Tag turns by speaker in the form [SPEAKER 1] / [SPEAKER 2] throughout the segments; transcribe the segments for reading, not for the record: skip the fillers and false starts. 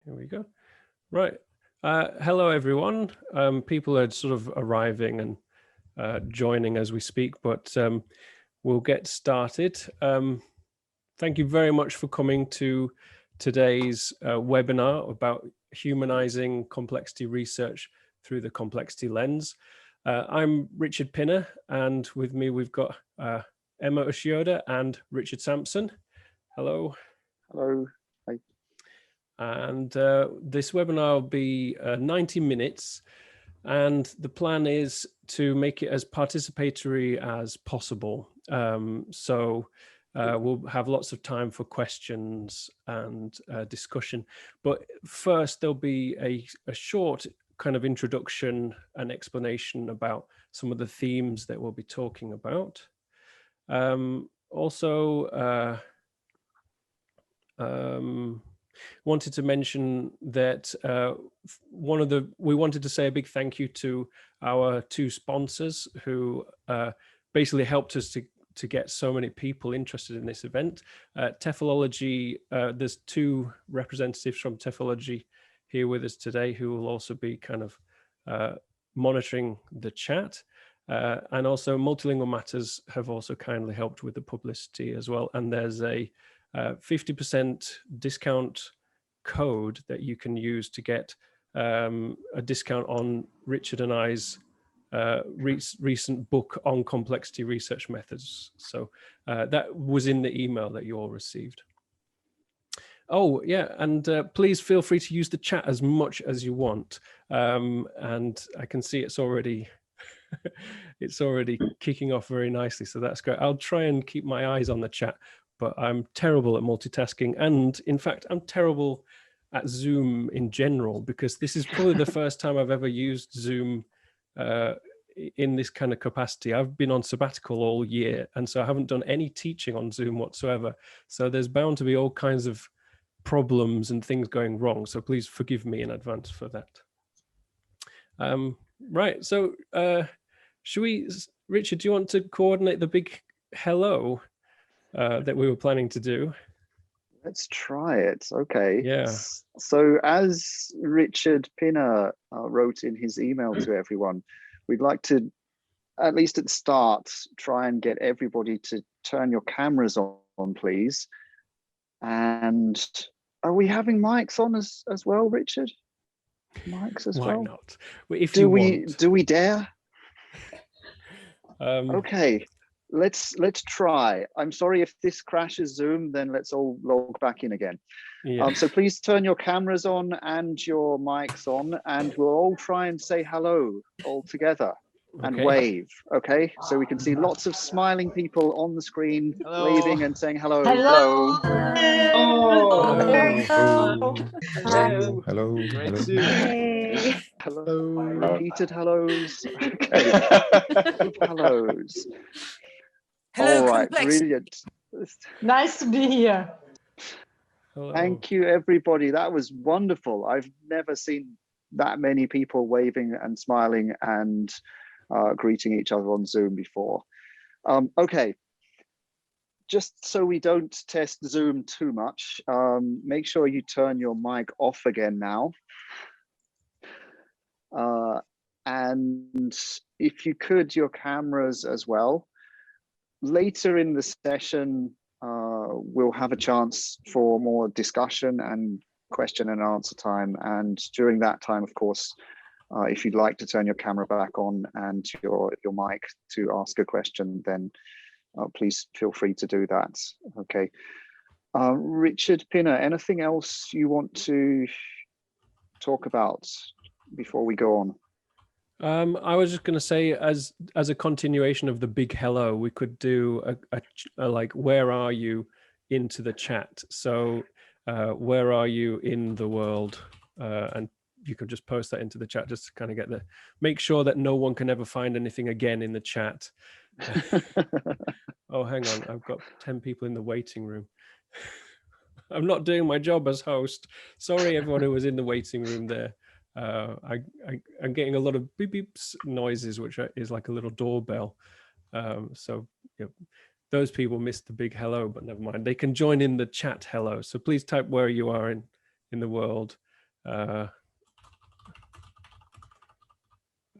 [SPEAKER 1] Here we go. Right. Hello, everyone. People are sort of arriving and joining as we speak, but we'll get started. Thank you very much for coming to today's webinar about humanizing complexity research through the complexity lens. I'm Richard Pinner, and with me we've got Ema Ushioda and Richard Sampson. Hello.
[SPEAKER 2] Hello. Hi.
[SPEAKER 1] And this webinar will be 90 minutes, and the plan is to make it as participatory as possible. We'll have lots of time for questions and discussion. But first, there'll be a short kind of introduction and explanation about some of the themes that we'll be talking about. Wanted to mention that we wanted to say a big thank you to our two sponsors who basically helped us to get so many people interested in this event. TEFLology, there's two representatives from TEFLology here with us today who will also be kind of monitoring the chat. And also Multilingual Matters have also kindly helped with the publicity as well. And there's a 50% discount code that you can use to get a discount on Richard and I's recent book on complexity research methods. So that was in the email that you all received. Oh yeah, and please feel free to use the chat as much as you want. And I can see it's already it's already kicking off very nicely, so that's great. I'll try and keep my eyes on the chat, but I'm terrible at multitasking, and in fact I'm terrible at Zoom in general, because this is probably the first time I've ever used Zoom in this kind of capacity. I've been on sabbatical all year, and so I haven't done any teaching on Zoom whatsoever, so there's bound to be all kinds of problems and things going wrong, so please forgive me in advance for that. Right, so should we, Richard, do you want to coordinate the big hello that we were planning to do?
[SPEAKER 2] Let's try it. Okay.
[SPEAKER 1] Yeah.
[SPEAKER 2] So as Richard Pinner wrote in his email to everyone, we'd like to, at least at the start, try and get everybody to turn your cameras on, please. And are we having mics on as well, Richard? Mics as well?
[SPEAKER 1] Why not? If do
[SPEAKER 2] we dare? Okay. Let's try. I'm sorry if this crashes Zoom, then let's all log back in again.
[SPEAKER 1] Yeah.
[SPEAKER 2] So please turn your cameras on and your mics on, and we'll all try and say hello all together and wave. Okay, so we can see lots of smiling people on the screen, waving and saying hello.
[SPEAKER 3] Hello.
[SPEAKER 2] Hello.
[SPEAKER 4] Hello.
[SPEAKER 2] Hello. Repeated hellos. Okay. Hellos.
[SPEAKER 3] Hello,
[SPEAKER 2] all right,
[SPEAKER 3] complex.
[SPEAKER 2] brilliant.
[SPEAKER 5] Nice to be here.
[SPEAKER 1] Hello.
[SPEAKER 2] Thank you, everybody. That was wonderful. I've never seen that many people waving and smiling and greeting each other on Zoom before. Okay, just so we don't test Zoom too much, make sure you turn your mic off again now. And if you could, your cameras as well. Later in the session, we'll have a chance for more discussion and question and answer time. And during that time, of course, if you'd like to turn your camera back on and your mic to ask a question, then please feel free to do that. Okay. Richard Pinner, anything else you want to talk about before we go on?
[SPEAKER 1] I was just going to say, as a continuation of the big hello, we could do a like, where are you, into the chat. So where are you in the world? And you could just post that into the chat, just to kind of make sure that no one can ever find anything again in the chat. Oh, hang on, I've got 10 people in the waiting room. I'm not doing my job as host. Sorry, everyone who was in the waiting room there. I'm getting a lot of beep beeps noises, which is like a little doorbell. So those people missed the big hello, but never mind. They can join in the chat hello. So please type where you are in the world.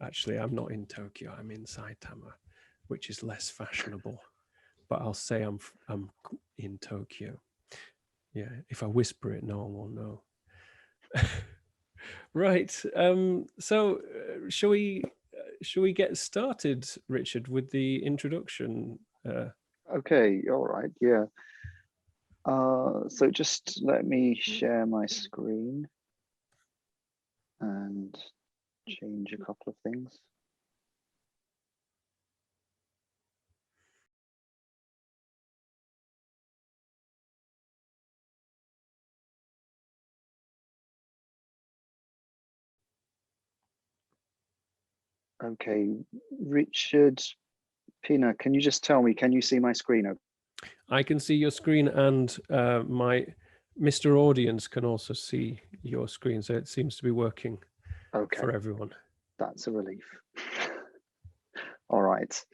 [SPEAKER 1] Actually, I'm not in Tokyo. I'm in Saitama, which is less fashionable. But I'll say I'm in Tokyo. Yeah, if I whisper it, no one will know. Right. So, shall we get started, Richard, with the introduction?
[SPEAKER 2] Okay. All right. Yeah. So just let me share my screen and change a couple of things. Okay, Richard Pinner, can you just tell me, can you see my screen?
[SPEAKER 1] I can see your screen, and my Mr. Audience can also see your screen, so it seems to be working for everyone.
[SPEAKER 2] That's a relief. All right.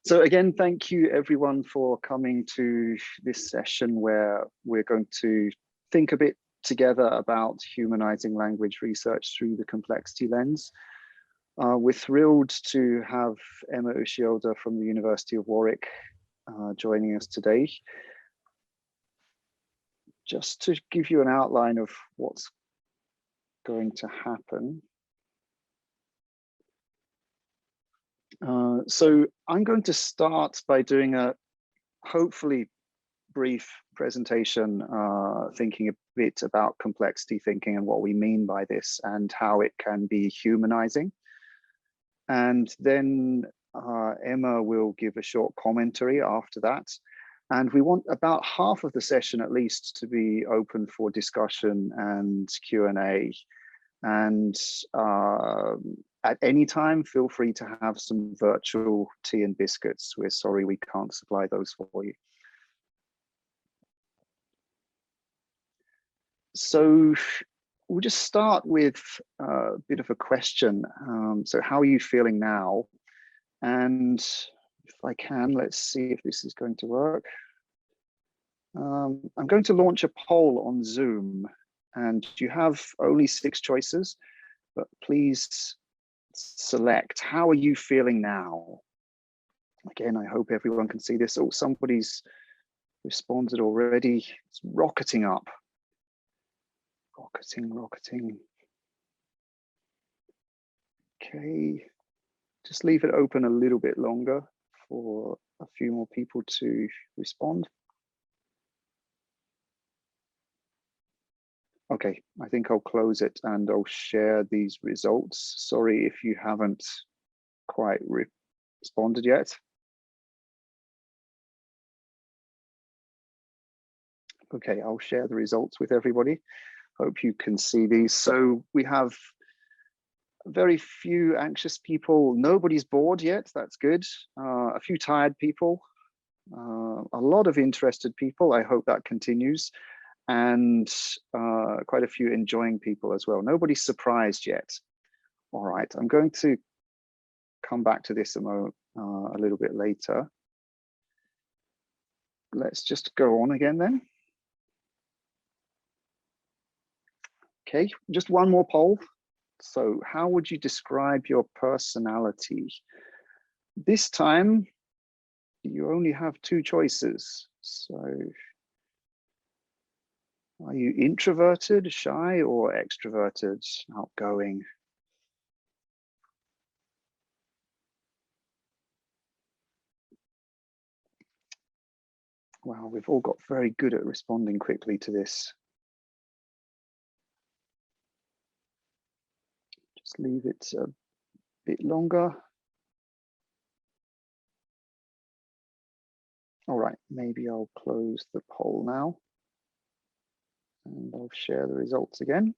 [SPEAKER 2] So again, thank you everyone for coming to this session where we're going to think a bit together about humanizing language research through the complexity lens. We're thrilled to have Ema Ushioda from the University of Warwick joining us today. Just to give you an outline of what's going to happen. So I'm going to start by doing a hopefully brief presentation, thinking a bit about complexity thinking and what we mean by this and how it can be humanizing. And then Ema will give a short commentary after that. And we want about half of the session at least to be open for discussion and Q&A. And at any time, feel free to have some virtual tea and biscuits. We're sorry we can't supply those for you. So we'll just start with a bit of a question. So how are you feeling now? And if I can, let's see if this is going to work. I'm going to launch a poll on Zoom, and you have only 6 choices, but please select, how are you feeling now? Again, I hope everyone can see this. Oh, somebody's responded already. It's rocketing up. Rocketing. Okay, just leave it open a little bit longer for a few more people to respond. Okay, I think I'll close it and I'll share these results. Sorry if you haven't quite responded yet. Okay, I'll share the results with everybody. Hope you can see these. So we have very few anxious people. Nobody's bored yet, that's good. A few tired people, a lot of interested people. I hope that continues. And quite a few enjoying people as well. Nobody's surprised yet. All right, I'm going to come back to this a little bit later. Let's just go on again then. Okay, just one more poll. So how would you describe your personality? This time, you only have 2 choices. So are you introverted, shy, or extroverted, outgoing? Wow, we've all got very good at responding quickly to this. Just leave it a bit longer. All right, maybe I'll close the poll now. And I'll share the results again.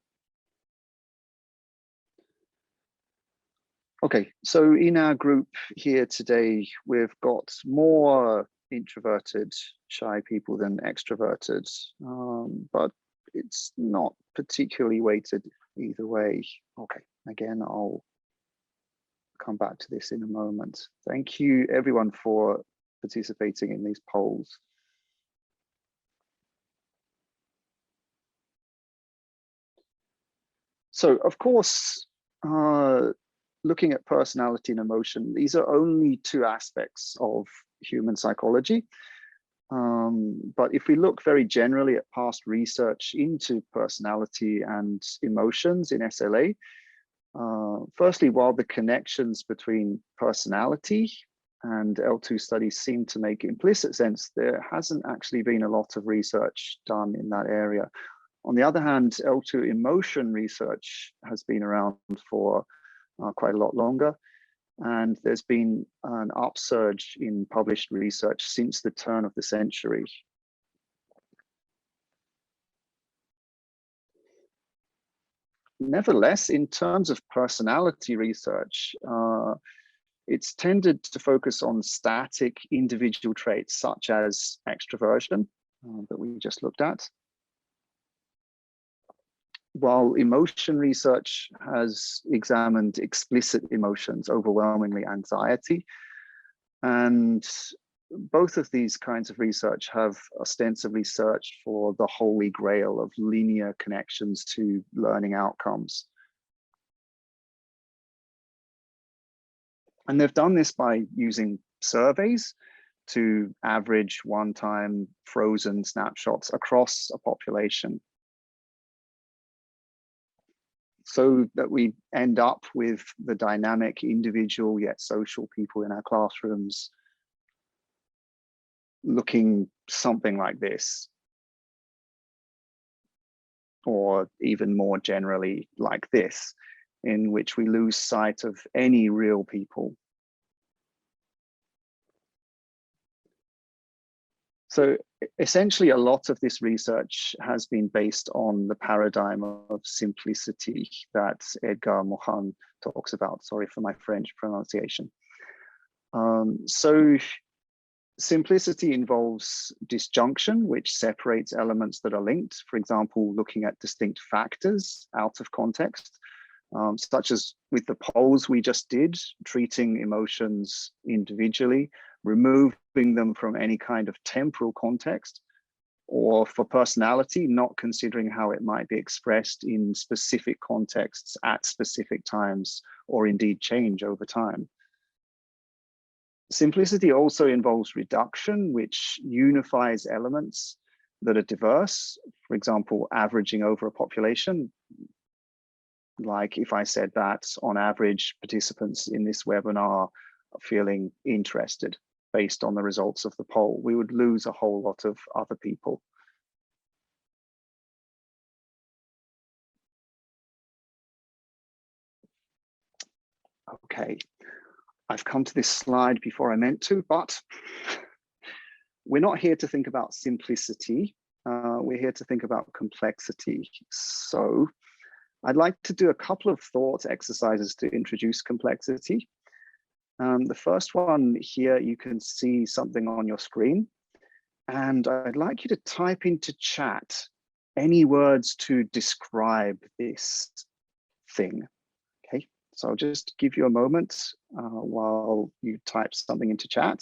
[SPEAKER 2] Okay, so in our group here today, we've got more introverted, shy people than extroverted, but it's not particularly weighted either way. Okay, again, I'll come back to this in a moment. Thank you everyone for participating in these polls. So of course, looking at personality and emotion, these are only two aspects of human psychology. But if we look very generally at past research into personality and emotions in SLA, firstly, while the connections between personality and L2 studies seem to make implicit sense, there hasn't actually been a lot of research done in that area. On the other hand, L2 emotion research has been around for quite a lot longer. And there's been an upsurge in published research since the turn of the century. Nevertheless, in terms of personality research, it's tended to focus on static individual traits such as extroversion that we just looked at. While emotion research has examined explicit emotions, overwhelmingly anxiety, and both of these kinds of research have ostensibly searched for the holy grail of linear connections to learning outcomes. And they've done this by using surveys to average one-time frozen snapshots across a population, so that we end up with the dynamic, individual yet social people in our classrooms looking something like this, or even more generally like this, in which we lose sight of any real people. So essentially, a lot of this research has been based on the paradigm of simplicity that Edgar Morin talks about. Sorry for my French pronunciation. So simplicity involves disjunction, which separates elements that are linked. For example, looking at distinct factors out of context, such as with the polls we just did, treating emotions individually, removing them from any kind of temporal context, or for personality, not considering how it might be expressed in specific contexts at specific times, or indeed change over time. Simplicity also involves reduction, which unifies elements that are diverse. For example, averaging over a population. Like if I said that on average, participants in this webinar are feeling interested based on the results of the poll, we would lose a whole lot of other people. Okay, I've come to this slide before I meant to, but we're not here to think about simplicity. We're here to think about complexity. So I'd like to do a couple of thought exercises to introduce complexity. The first one here, you can see something on your screen, and I'd like you to type into chat any words to describe this thing. Okay, so I'll just give you a moment while you type something into chat.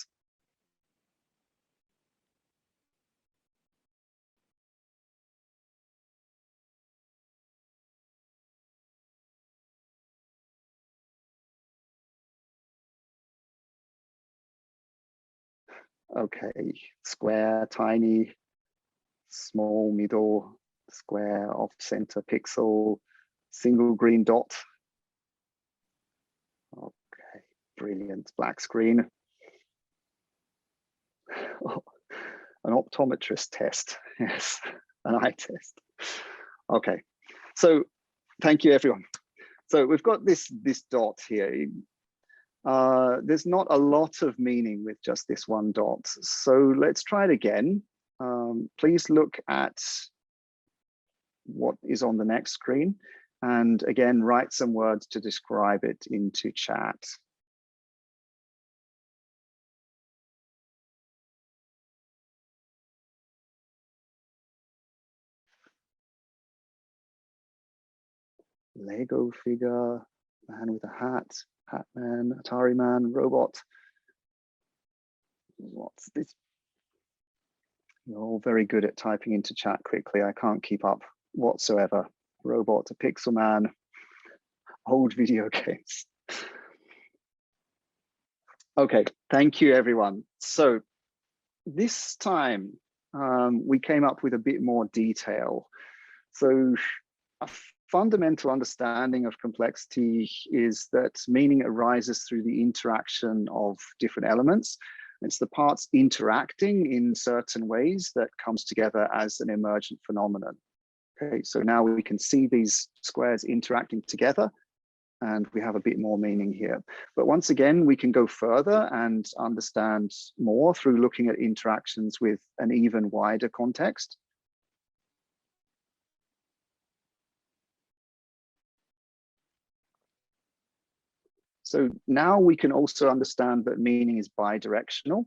[SPEAKER 2] Okay, square, tiny, small, middle, square, off center, pixel, single green dot. Okay, brilliant, black screen. Oh, an optometrist test, yes, an eye test. Okay, so thank you everyone. So we've got this dot here. There's not a lot of meaning with just this one dot. So let's try it again. Please look at what is on the next screen. And again, write some words to describe it into chat. Lego figure, man with a hat, hat man, Atari man, robot. What's this? You're all very good at typing into chat quickly. I can't keep up whatsoever. Robot, a pixel man. old video games. Okay, thank you, everyone. So this time we came up with a bit more detail. So a fundamental understanding of complexity is that meaning arises through the interaction of different elements. It's the parts interacting in certain ways that comes together as an emergent phenomenon. Okay, so now we can see these squares interacting together, and we have a bit more meaning here. But once again, we can go further and understand more through looking at interactions with an even wider context. So now we can also understand that meaning is bidirectional.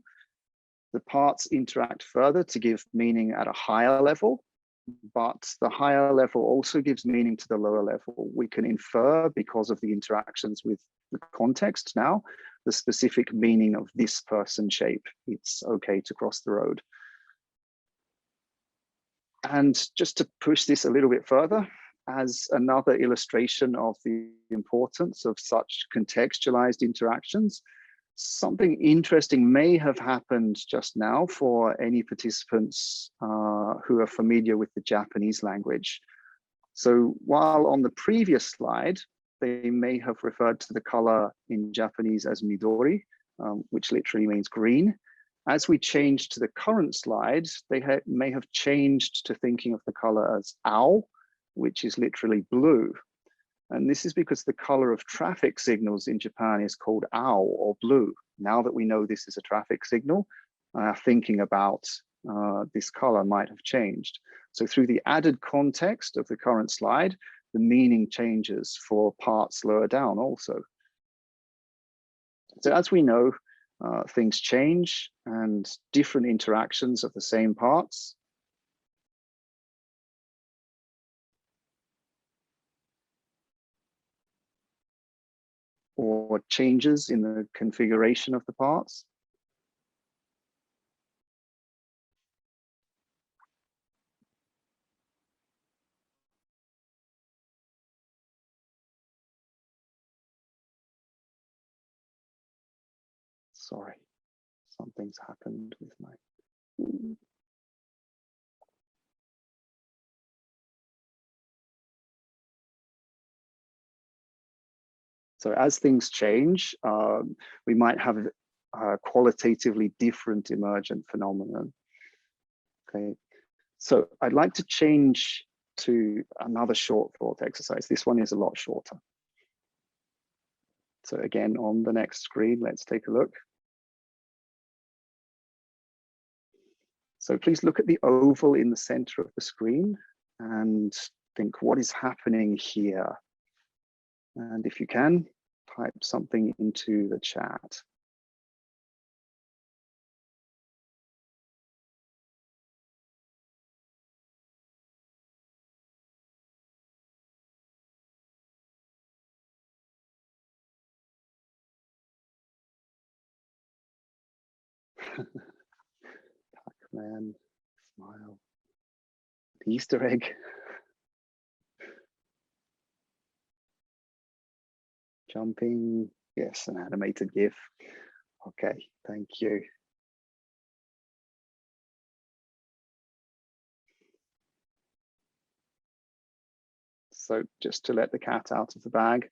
[SPEAKER 2] The parts interact further to give meaning at a higher level, but the higher level also gives meaning to the lower level. We can infer, because of the interactions with the context now, the specific meaning of this person shape. It's okay to cross the road. And just to push this a little bit further, as another illustration of the importance of such contextualized interactions, something interesting may have happened just now for any participants who are familiar with the Japanese language. So while on the previous slide, they may have referred to the color in Japanese as midori, which literally means green. As we change to the current slide, they may have changed to thinking of the color as ao, which is literally blue. And this is because the color of traffic signals in Japan is called ao, or blue. Now that we know this is a traffic signal, thinking about this color might have changed. So through the added context of the current slide, the meaning changes for parts lower down also. So as we know, things change, and different interactions of the same parts or changes in the configuration of the parts sorry, something's happened with my So as things change, we might have a qualitatively different emergent phenomenon. Okay, so I'd like to change to another short thought exercise. This one is a lot shorter. So again, on the next screen, let's take a look. So please look at the oval in the center of the screen and think, what is happening here? And if you can, type something into the chat. Pac-Man, smile, Easter egg. Jumping, yes, an animated GIF. Okay, thank you. So just to let the cat out of the bag.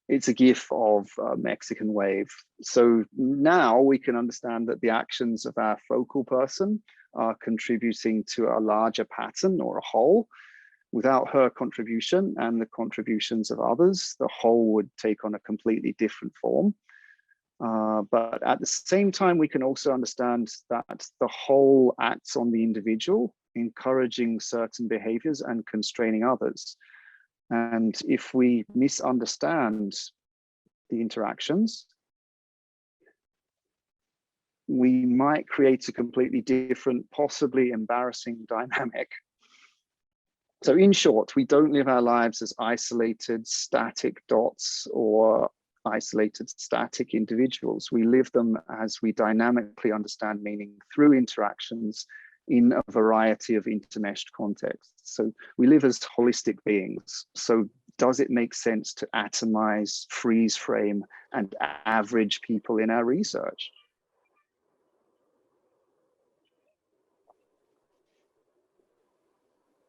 [SPEAKER 2] It's a GIF of a Mexican wave. So now we can understand that the actions of our focal person are contributing to a larger pattern or a whole. Without her contribution and the contributions of others, the whole would take on a completely different form. But at the same time, we can also understand that the whole acts on the individual, encouraging certain behaviors and constraining others. And if we misunderstand the interactions, we might create a completely different, possibly embarrassing dynamic. So in short, we don't live our lives as isolated, static dots or isolated, static individuals. We live them as we dynamically understand meaning through interactions in a variety of intermeshed contexts. So we live as holistic beings. So does it make sense to atomize, freeze frame, and average people in our research?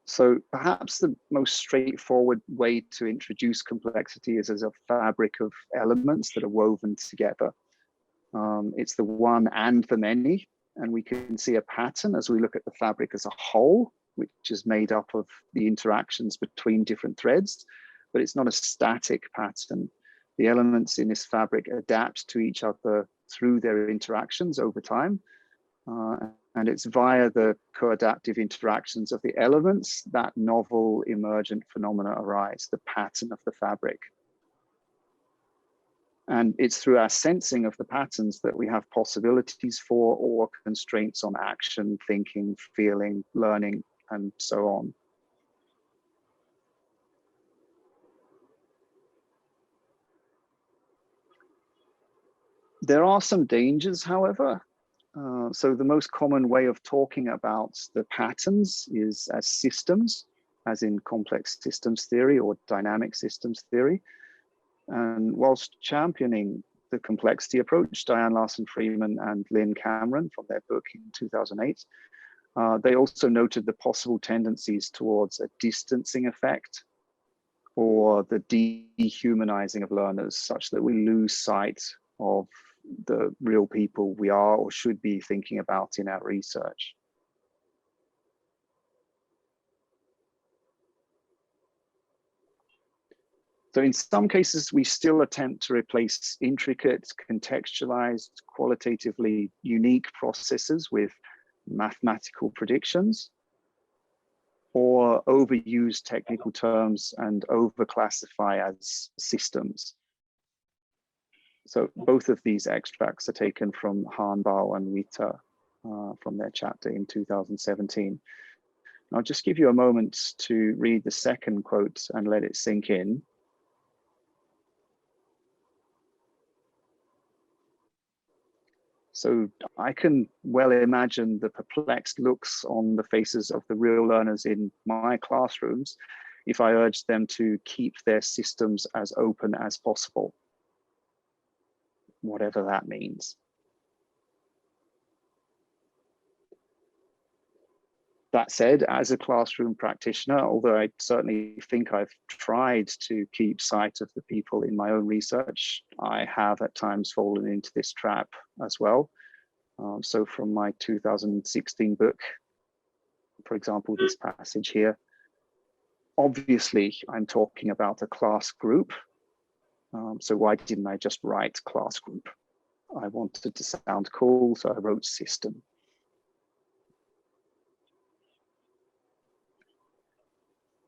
[SPEAKER 2] So perhaps the most straightforward way to introduce complexity is as a fabric of elements that are woven together. It's the one and the many, and we can see a pattern as we look at the fabric as a whole, which is made up of the interactions between different threads, but it's not a static pattern. The elements in this fabric adapt to each other through their interactions over time, and it's via the co-adaptive interactions of the elements that novel emergent phenomena arise, the pattern of the fabric. And it's through our sensing of the patterns that we have possibilities for or constraints on action, thinking, feeling, learning, and so on. There are some dangers, however. So the most common way of talking about the patterns is as systems, as in complex systems theory or dynamic systems theory. And whilst championing the complexity approach, Diane Larson-Freeman and Lynn Cameron from their book in 2008, they also noted the possible tendencies towards a distancing effect or the dehumanizing of learners, such that we lose sight of the real people we are or should be thinking about in our research. So in some cases, we still attempt to replace intricate, contextualized, qualitatively unique processes with mathematical predictions, or overuse technical terms and overclassify as systems. So both of these extracts are taken from Hanbao and Witte from their chapter in 2017. I'll just give you a moment to read the second quote and let it sink in. So I can well imagine the perplexed looks on the faces of the real learners in my classrooms if I urged them to keep their systems as open as possible, whatever that means. That said, as a classroom practitioner, although I certainly think I've tried to keep sight of the people in my own research, I have at times fallen into this trap as well. So from my 2016 book, for example, this passage here, obviously I'm talking about a class group. So why didn't I just write class group? I wanted to sound cool, so I wrote system.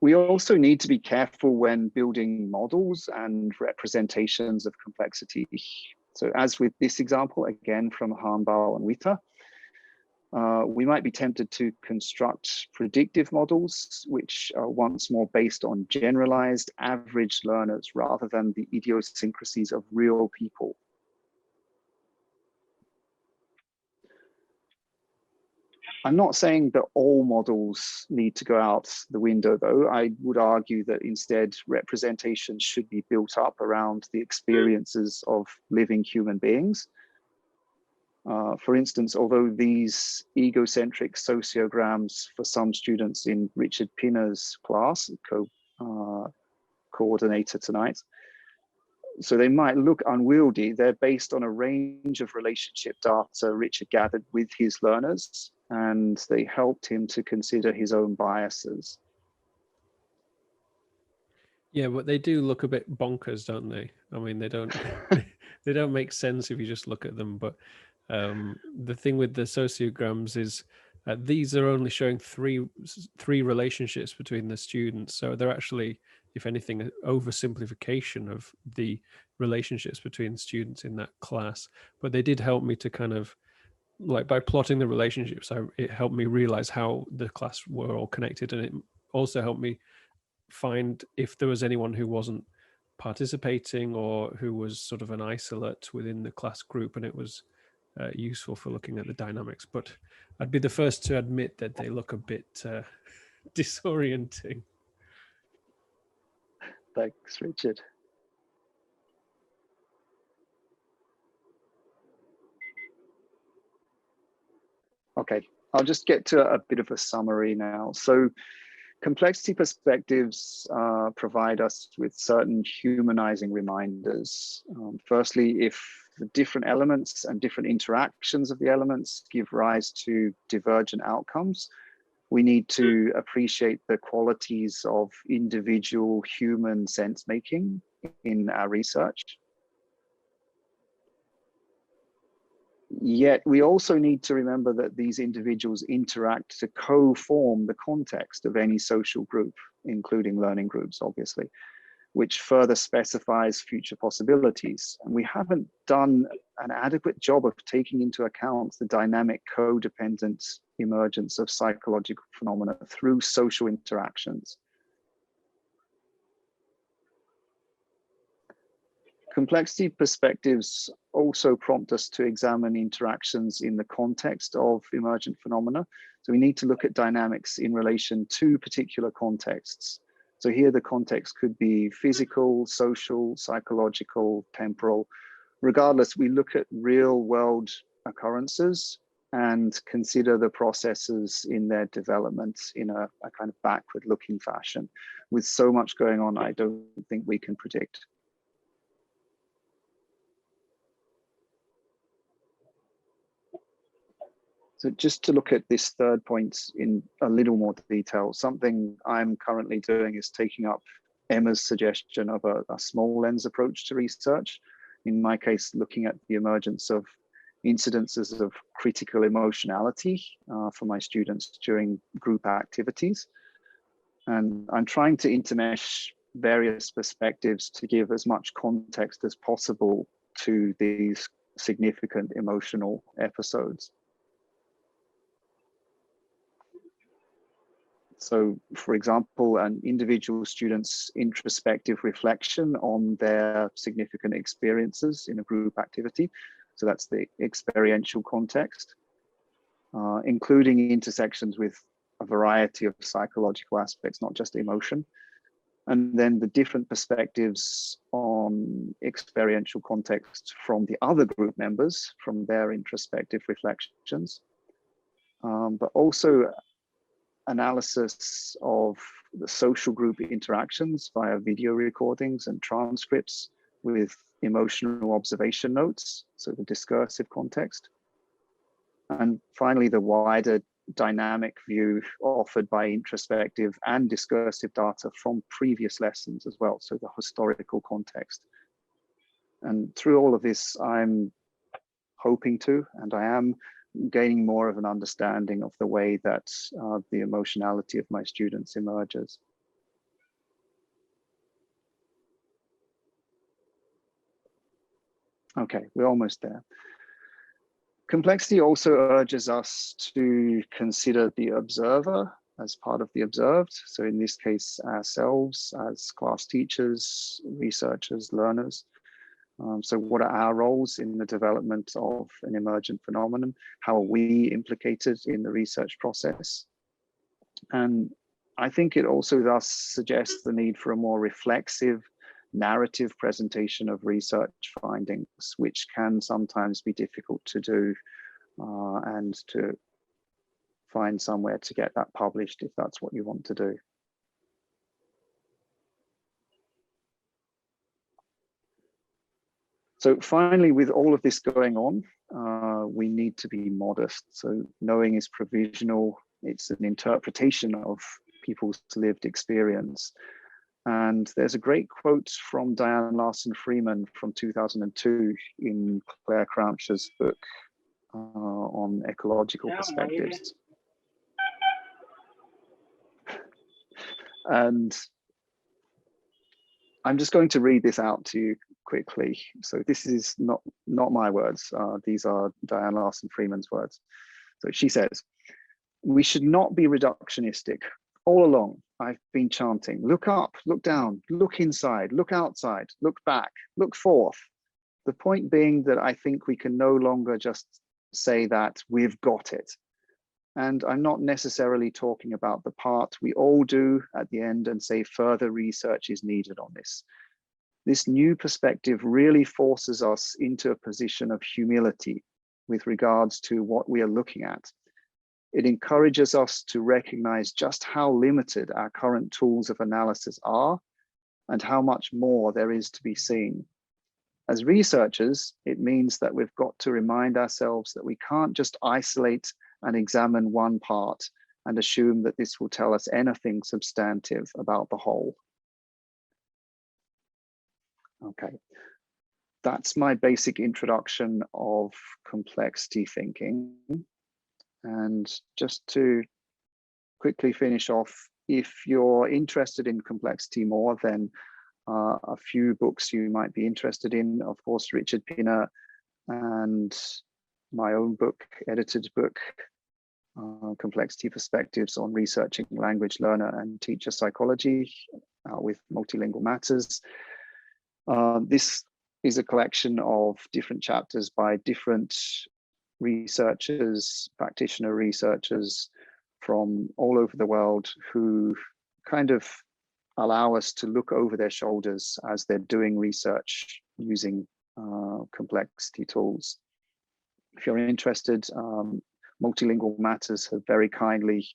[SPEAKER 2] We also need to be careful when building models and representations of complexity. So as with this example, again from Hanbao and Witte, we might be tempted to construct predictive models, which are once more based on generalized average learners rather than the idiosyncrasies of real people. I'm not saying that all models need to go out the window, though. I would argue that instead representations should be built up around the experiences of living human beings. For instance, although these egocentric sociograms for some students in Richard Pinner's class, coordinator tonight, so they might look unwieldy, they're based on a range of relationship data Richard gathered with his learners, and they helped him to consider his own biases.
[SPEAKER 1] Yeah, but they do look a bit bonkers, don't they? I mean, they don't they don't make sense if you just look at them. But the thing with the sociograms is these are only showing three relationships between the students. So they're actually, if anything, an oversimplification of the relationships between students in that class. But they did help me to kind of, like, by plotting the relationships, it helped me realize how the class were all connected, and it also helped me find if there was anyone who wasn't participating or who was sort of an isolate within the class group, and it was useful for looking at the dynamics. But I'd be the first to admit that they look a bit disorienting.
[SPEAKER 2] Thanks, Richard. Okay, I'll just get to a bit of a summary now. So complexity perspectives provide us with certain humanizing reminders. Firstly, if the different elements and different interactions of the elements give rise to divergent outcomes, we need to appreciate the qualities of individual human sense making in our research. Yet we also need to remember that these individuals interact to co-form the context of any social group, including learning groups, obviously, which further specifies future possibilities. And we haven't done an adequate job of taking into account the dynamic codependent emergence of psychological phenomena through social interactions. Complexity perspectives also prompt us to examine interactions in the context of emergent phenomena. So we need to look at dynamics in relation to particular contexts. So here the context could be physical, social, psychological, temporal. Regardless, we look at real world occurrences and consider the processes in their development in a kind of backward looking fashion. With so much going on, I don't think we can predict. So just to look at this third point in a little more detail, something I'm currently doing is taking up Emma's suggestion of a small lens approach to research. In my case, looking at the emergence of incidences of critical emotionality for my students during group activities. And I'm trying to intermesh various perspectives to give as much context as possible to these significant emotional episodes. So, for example, an individual student's introspective reflection on their significant experiences in a group activity. So that's the experiential context, including intersections with a variety of psychological aspects, not just emotion. And then the different perspectives on experiential context from the other group members, from their introspective reflections, but also analysis of the social group interactions via video recordings and transcripts with emotional observation notes, so the discursive context. And finally, the wider dynamic view offered by introspective and discursive data from previous lessons as well, so the historical context. And through all of this, I'm hoping to, and I am gaining more of an understanding of the way that the emotionality of my students emerges. Okay, we're almost there. Complexity also urges us to consider the observer as part of the observed. So in this case, ourselves as class teachers, researchers, learners. So what are our roles in the development of an emergent phenomenon? How are we implicated in the research process? And I think it also thus suggests the need for a more reflexive narrative presentation of research findings, which can sometimes be difficult to do and to find somewhere to get that published if that's what you want to do. So finally, with all of this going on, we need to be modest. So knowing is provisional. It's an interpretation of people's lived experience. And there's a great quote from Diane Larson Freeman from 2002 in Claire Croucher's book on ecological perspectives. And I'm just going to read this out to you quickly. So this is not my words. These are Diane Larson Freeman's words. So she says, "We should not be reductionistic. All along, I've been chanting, look up, look down, look inside, look outside, look back, look forth. The point being that I think we can no longer just say that we've got it. And I'm not necessarily talking about the part we all do at the end and say further research is needed on this. This new perspective really forces us into a position of humility with regards to what we are looking at. It encourages us to recognize just how limited our current tools of analysis are and how much more there is to be seen. As researchers, it means that we've got to remind ourselves that we can't just isolate and examine one part and assume that this will tell us anything substantive about the whole. Okay, that's my basic introduction of complexity thinking. And just to quickly finish off, if you're interested in complexity more, then a few books you might be interested in, of course, Richard Pinner and my own book, edited book, Complexity Perspectives on Researching Language Learner and Teacher Psychology with Multilingual Matters. This is a collection of different chapters by different researchers, practitioner researchers from all over the world who kind of allow us to look over their shoulders as they're doing research using complexity tools. If you're interested, Multilingual Matters have very kindly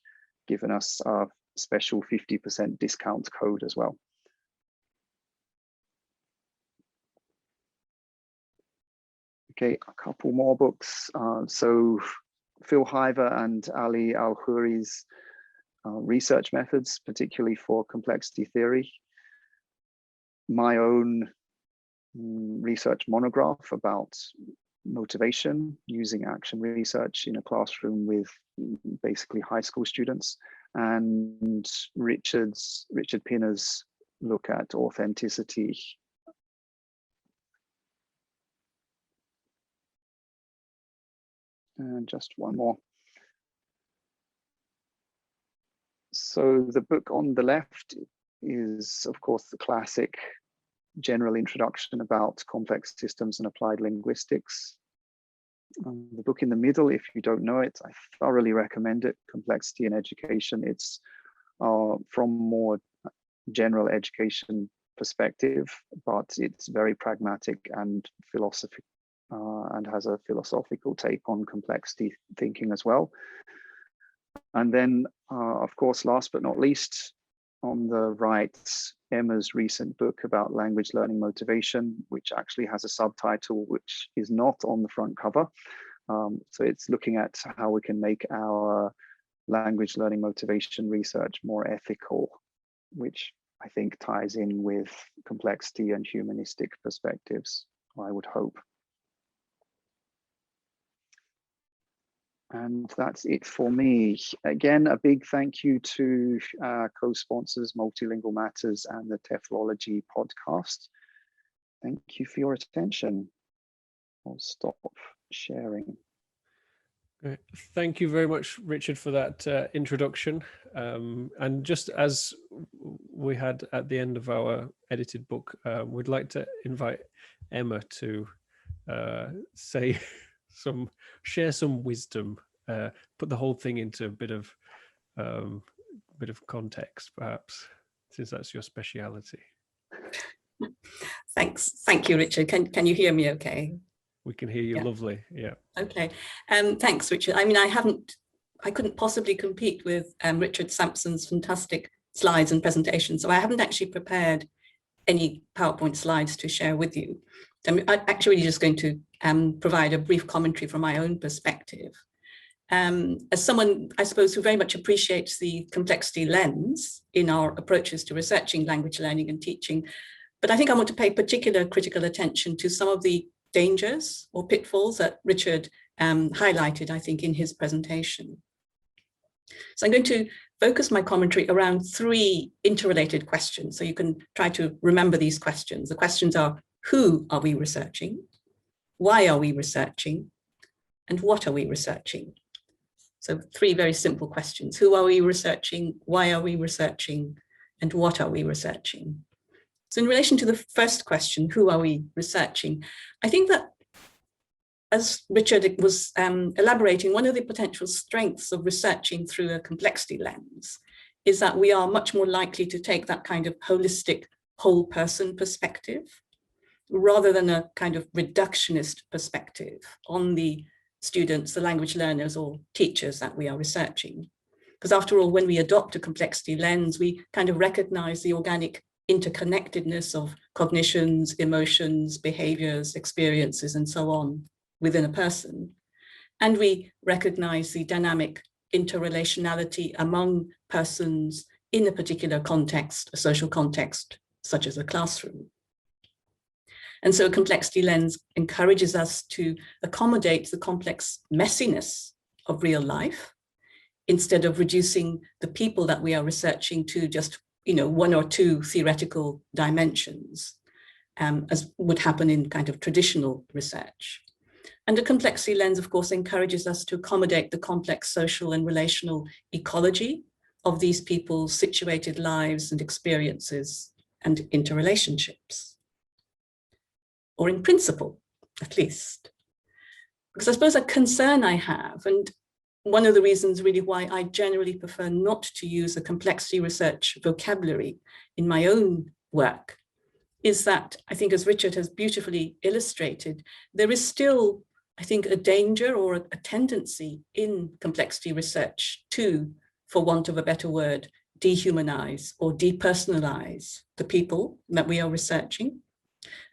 [SPEAKER 2] given us a special 50% discount code as well. Okay, a couple more books. So Phil Hiver and Ali Al-Houri's research methods, particularly for complexity theory. My own research monograph about motivation using action research in a classroom with basically high school students, and Richard Pinner's look at authenticity. And just one more. So the book on the left is, of course, the classic general introduction about complex systems and applied linguistics. The book in the middle, if you don't know it, I thoroughly recommend it, Complexity in Education. It's from more general education perspective, but it's very pragmatic and philosophical. And has a philosophical take on complexity thinking as well. And then, of course, last but not least, on the right, Emma's recent book about language learning motivation, which actually has a subtitle which is not on the front cover. So it's looking at how we can make our language learning motivation research more ethical, which I think ties in with complexity and humanistic perspectives, I would hope. And that's it for me. Again, a big thank you to our co-sponsors, Multilingual Matters and the TEFLology Podcast. Thank you for your attention. I'll stop sharing.
[SPEAKER 1] Great. Thank you very much, Richard, for that introduction. And just as we had at the end of our edited book, we'd like to invite Emma to share some wisdom, put the whole thing into a bit of context, perhaps, since that's your speciality.
[SPEAKER 3] Thanks. Thank you, Richard. Can you hear me okay?
[SPEAKER 1] We can hear you.
[SPEAKER 3] Yeah.
[SPEAKER 1] Lovely. Yeah.
[SPEAKER 3] Okay. Thanks, Richard. I mean, I couldn't possibly compete with Richard Sampson's fantastic slides and presentation, so I haven't actually prepared any PowerPoint slides to share with you. I'm actually just going to provide a brief commentary from my own perspective. As someone, I suppose, who very much appreciates the complexity lens in our approaches to researching language learning and teaching, but I think I want to pay particular critical attention to some of the dangers or pitfalls that Richard highlighted, I think, in his presentation. So I'm going to focus my commentary around three interrelated questions, so you can try to remember these questions. The questions are: who are we researching? Why are we researching? And what are we researching? So three very simple questions. Who are we researching? Why are we researching? And what are we researching? So in relation to the first question, who are we researching? I think that as Richard was elaborating, one of the potential strengths of researching through a complexity lens is that we are much more likely to take that kind of holistic whole person perspective rather than a kind of reductionist perspective on the students, the language learners or teachers that we are researching. Because after all, when we adopt a complexity lens, we kind of recognize the organic interconnectedness of cognitions, emotions, behaviors, experiences, and so on within a person. And we recognize the dynamic interrelationality among persons in a particular context, a social context, such as a classroom. And so a complexity lens encourages us to accommodate the complex messiness of real life, instead of reducing the people that we are researching to just, one or two theoretical dimensions, as would happen in kind of traditional research. And the complexity lens, of course, encourages us to accommodate the complex social and relational ecology of these people's situated lives and experiences and interrelationships. Or in principle, at least. Because I suppose a concern I have, and one of the reasons really why I generally prefer not to use a complexity research vocabulary in my own work, is that I think, as Richard has beautifully illustrated, there is still, I think, a danger or a tendency in complexity research to, for want of a better word, dehumanize or depersonalize the people that we are researching.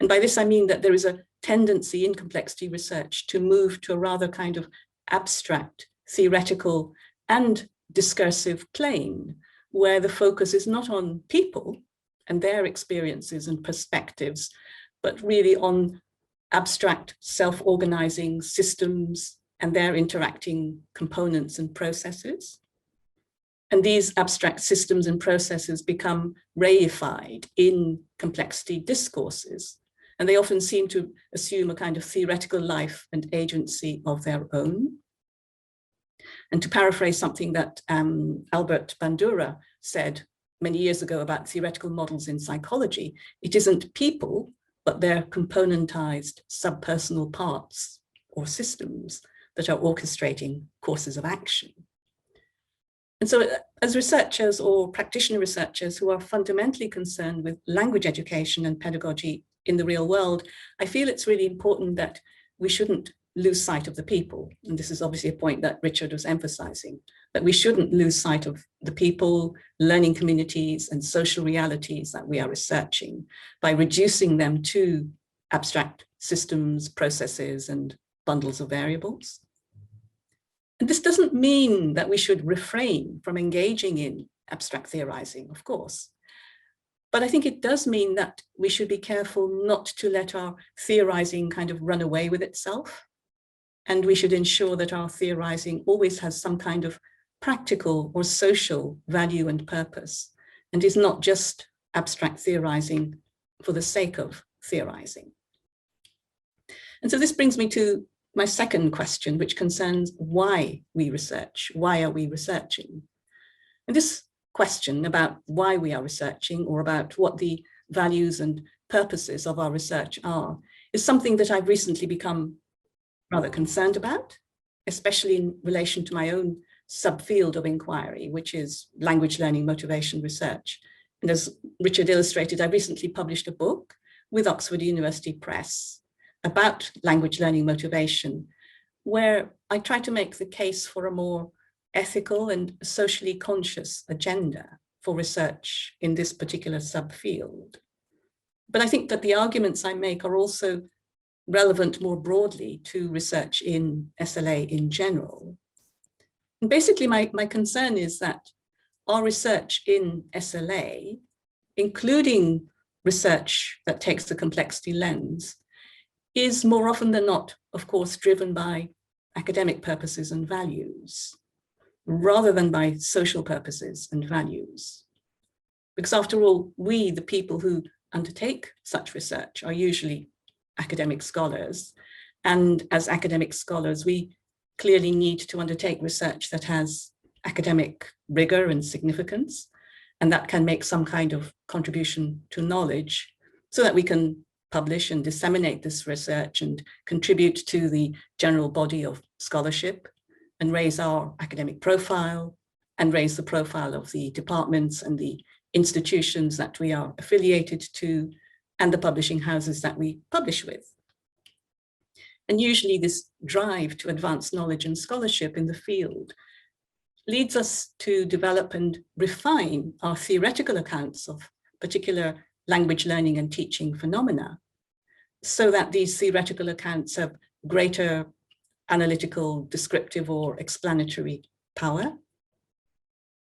[SPEAKER 3] And by this, I mean that there is a tendency in complexity research to move to a rather kind of abstract, theoretical and discursive plane, where the focus is not on people and their experiences and perspectives, but really on abstract self-organizing systems and their interacting components and processes. And these abstract systems and processes become reified in complexity discourses, and they often seem to assume a kind of theoretical life and agency of their own. And to paraphrase something that Albert Bandura said many years ago about theoretical models in psychology, it isn't people, but their componentized subpersonal parts or systems that are orchestrating courses of action. And so as researchers or practitioner researchers who are fundamentally concerned with language education and pedagogy in the real world, I feel it's really important that we shouldn't lose sight of the people. And this is obviously a point that Richard was emphasizing, that we shouldn't lose sight of the people, learning communities, and social realities that we are researching by reducing them to abstract systems, processes, and bundles of variables. And this doesn't mean that we should refrain from engaging in abstract theorizing, of course. But I think it does mean that we should be careful not to let our theorizing kind of run away with itself. And we should ensure that our theorizing always has some kind of practical or social value and purpose, and is not just abstract theorizing for the sake of theorizing. And so this brings me to my second question, which concerns why we research. Why are we researching? And this question about why we are researching, or about what the values and purposes of our research are, is something that I've recently become rather concerned about, especially in relation to my own subfield of inquiry, which is language learning motivation research. And as Richard illustrated, I recently published a book with Oxford University Press about language learning motivation, where I try to make the case for a more ethical and socially conscious agenda for research in this particular subfield. But I think that the arguments I make are also relevant more broadly to research in SLA in general. And basically, my concern is that our research in SLA, including research that takes the complexity lens, is more often than not, of course, driven by academic purposes and values, rather than by social purposes and values. Because after all, we, the people who undertake such research, are usually academic scholars. And as academic scholars, we clearly need to undertake research that has academic rigor and significance, and that can make some kind of contribution to knowledge, so that we can publish and disseminate this research and contribute to the general body of scholarship and raise our academic profile and raise the profile of the departments and the institutions that we are affiliated to and the publishing houses that we publish with. And usually this drive to advance knowledge and scholarship in the field leads us to develop and refine our theoretical accounts of particular language learning and teaching phenomena, so that these theoretical accounts have greater analytical, descriptive, or explanatory power.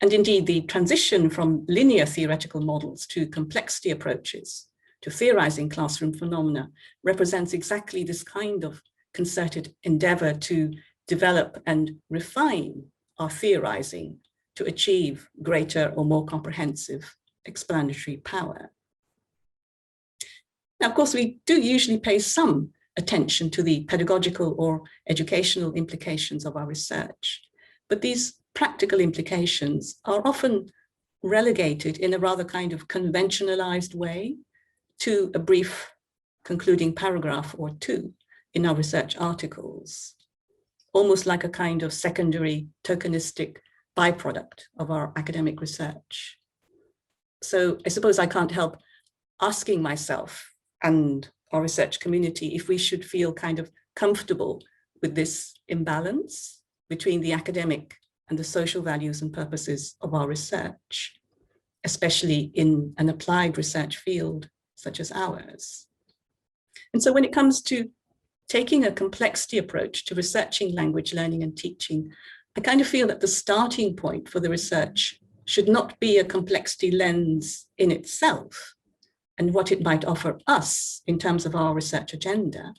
[SPEAKER 3] And indeed, the transition from linear theoretical models to complexity approaches to theorizing classroom phenomena represents exactly this kind of concerted endeavor to develop and refine our theorizing to achieve greater or more comprehensive explanatory power. Now, of course, we do usually pay some attention to the pedagogical or educational implications of our research, but these practical implications are often relegated in a rather kind of conventionalized way to a brief concluding paragraph or two in our research articles, almost like a kind of secondary tokenistic byproduct of our academic research. So I suppose I can't help asking myself and our research community if we should feel kind of comfortable with this imbalance between the academic and the social values and purposes of our research, especially in an applied research field such as ours. And so when it comes to taking a complexity approach to researching language learning and teaching, I kind of feel that the starting point for the research should not be a complexity lens in itself and what it might offer us in terms of our research agenda,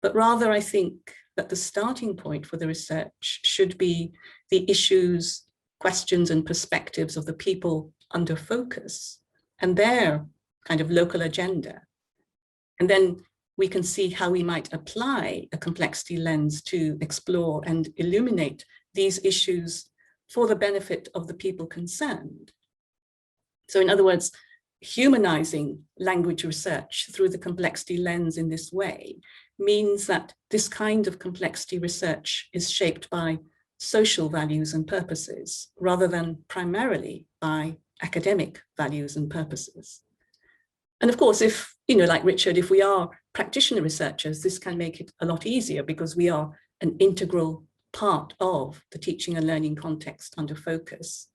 [SPEAKER 3] but rather I think that the starting point for the research should be the issues, questions, and perspectives of the people under focus and their kind of local agenda. And then we can see how we might apply a complexity lens to explore and illuminate these issues for the benefit of the people concerned. So in other words, humanizing language research through the complexity lens in this way means that this kind of complexity research is shaped by social values and purposes rather than primarily by academic values and purposes. And of course, if, like Richard, if we are practitioner researchers, this can make it a lot easier because we are an integral part of the teaching and learning context under focus.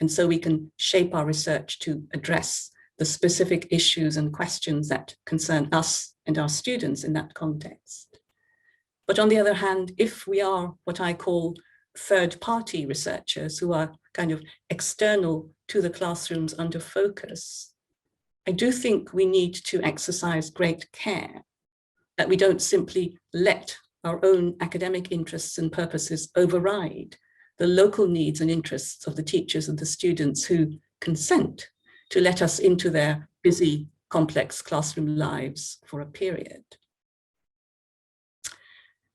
[SPEAKER 3] And so we can shape our research to address the specific issues and questions that concern us and our students in that context. But on the other hand, if we are what I call third-party researchers who are kind of external to the classrooms under focus, I do think we need to exercise great care that we don't simply let our own academic interests and purposes override the local needs and interests of the teachers and the students who consent to let us into their busy, complex classroom lives for a period.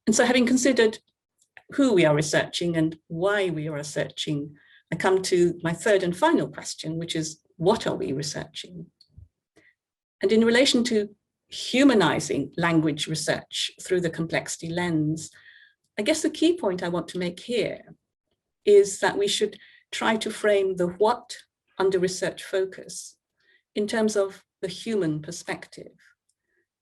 [SPEAKER 3] And so having considered who we are researching and why we are researching, I come to my third and final question, which is, what are we researching? And in relation to humanizing language research through the complexity lens, I guess the key point I want to make here is that we should try to frame the what under research focus in terms of the human perspective.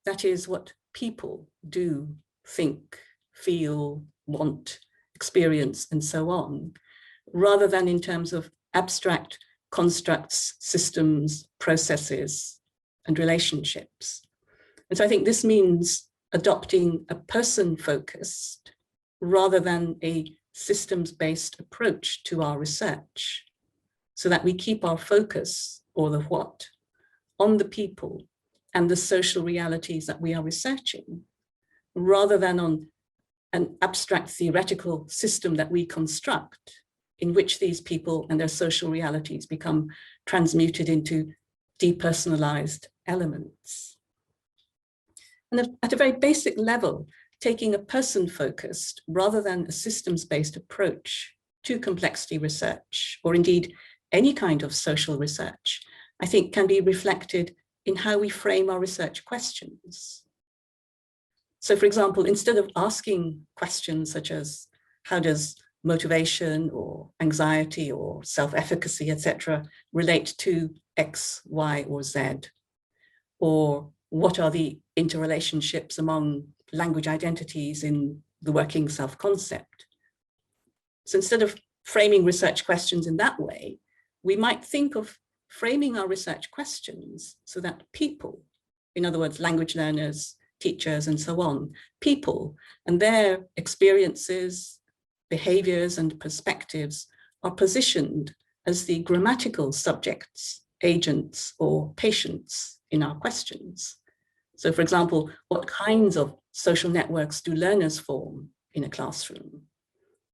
[SPEAKER 3] That is what people do, think, feel, want, experience, and so on, rather than in terms of abstract constructs, systems, processes, and relationships. And so I think this means adopting a person-focused rather than a systems-based approach to our research, so that we keep our focus, or the what, on the people and the social realities that we are researching, rather than on an abstract theoretical system that we construct, in which these people and their social realities become transmuted into depersonalized elements. And at a very basic level, taking a person-focused rather than a systems-based approach to complexity research, or indeed any kind of social research, I think can be reflected in how we frame our research questions. So for example, instead of asking questions such as how does motivation or anxiety or self-efficacy, etc., relate to X, Y, or Z, or what are the interrelationships among language identities in the working self-concept. So instead of framing research questions in that way, we might think of framing our research questions so that people, in other words, language learners, teachers, and so on, people and their experiences, behaviors, and perspectives are positioned as the grammatical subjects, agents, or patients in our questions. So for example, what kinds of social networks do learners form in a classroom?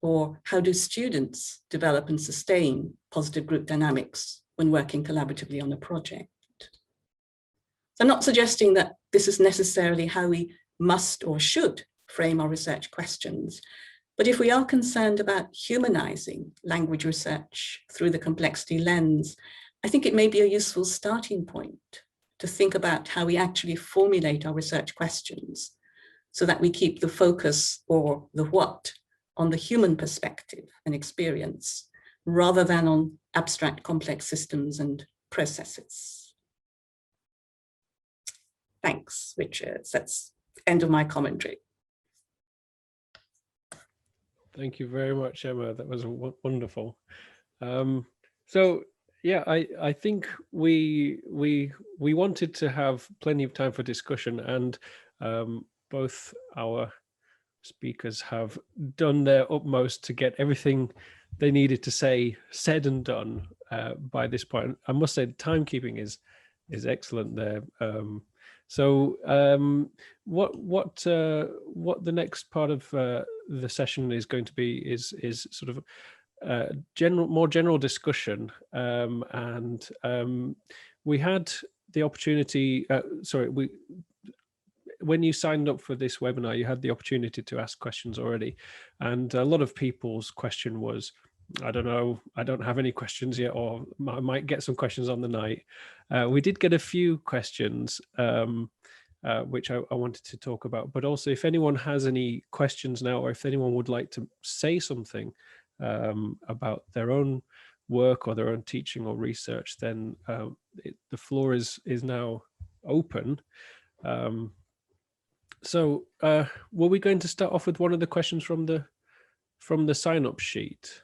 [SPEAKER 3] Or how do students develop and sustain positive group dynamics when working collaboratively on a project? So I'm not suggesting that this is necessarily how we must or should frame our research questions, but if we are concerned about humanizing language research through the complexity lens, I think it may be a useful starting point to think about how we actually formulate our research questions so that we keep the focus, or the what, on the human perspective and experience, rather than on abstract complex systems and processes. Thanks, Richard. That's the end of my commentary.
[SPEAKER 1] Thank you very much, Emma. That was wonderful. So yeah, I think we wanted to have plenty of time for discussion, and both our speakers have done their utmost to get everything they needed to say said and done by this point. I must say the timekeeping is excellent there. So what the next part of the session is going to be is sort of more general discussion, and we had the opportunity. When you signed up for this webinar, you had the opportunity to ask questions already, and a lot of people's question was, I don't know, I don't have any questions yet, or I might get some questions on the night. We did get a few questions, which I wanted to talk about, but also if anyone has any questions now, or if anyone would like to say something about their own work or their own teaching or research, then the floor is now open. So were we going to start off with one of the questions from the sign-up sheet?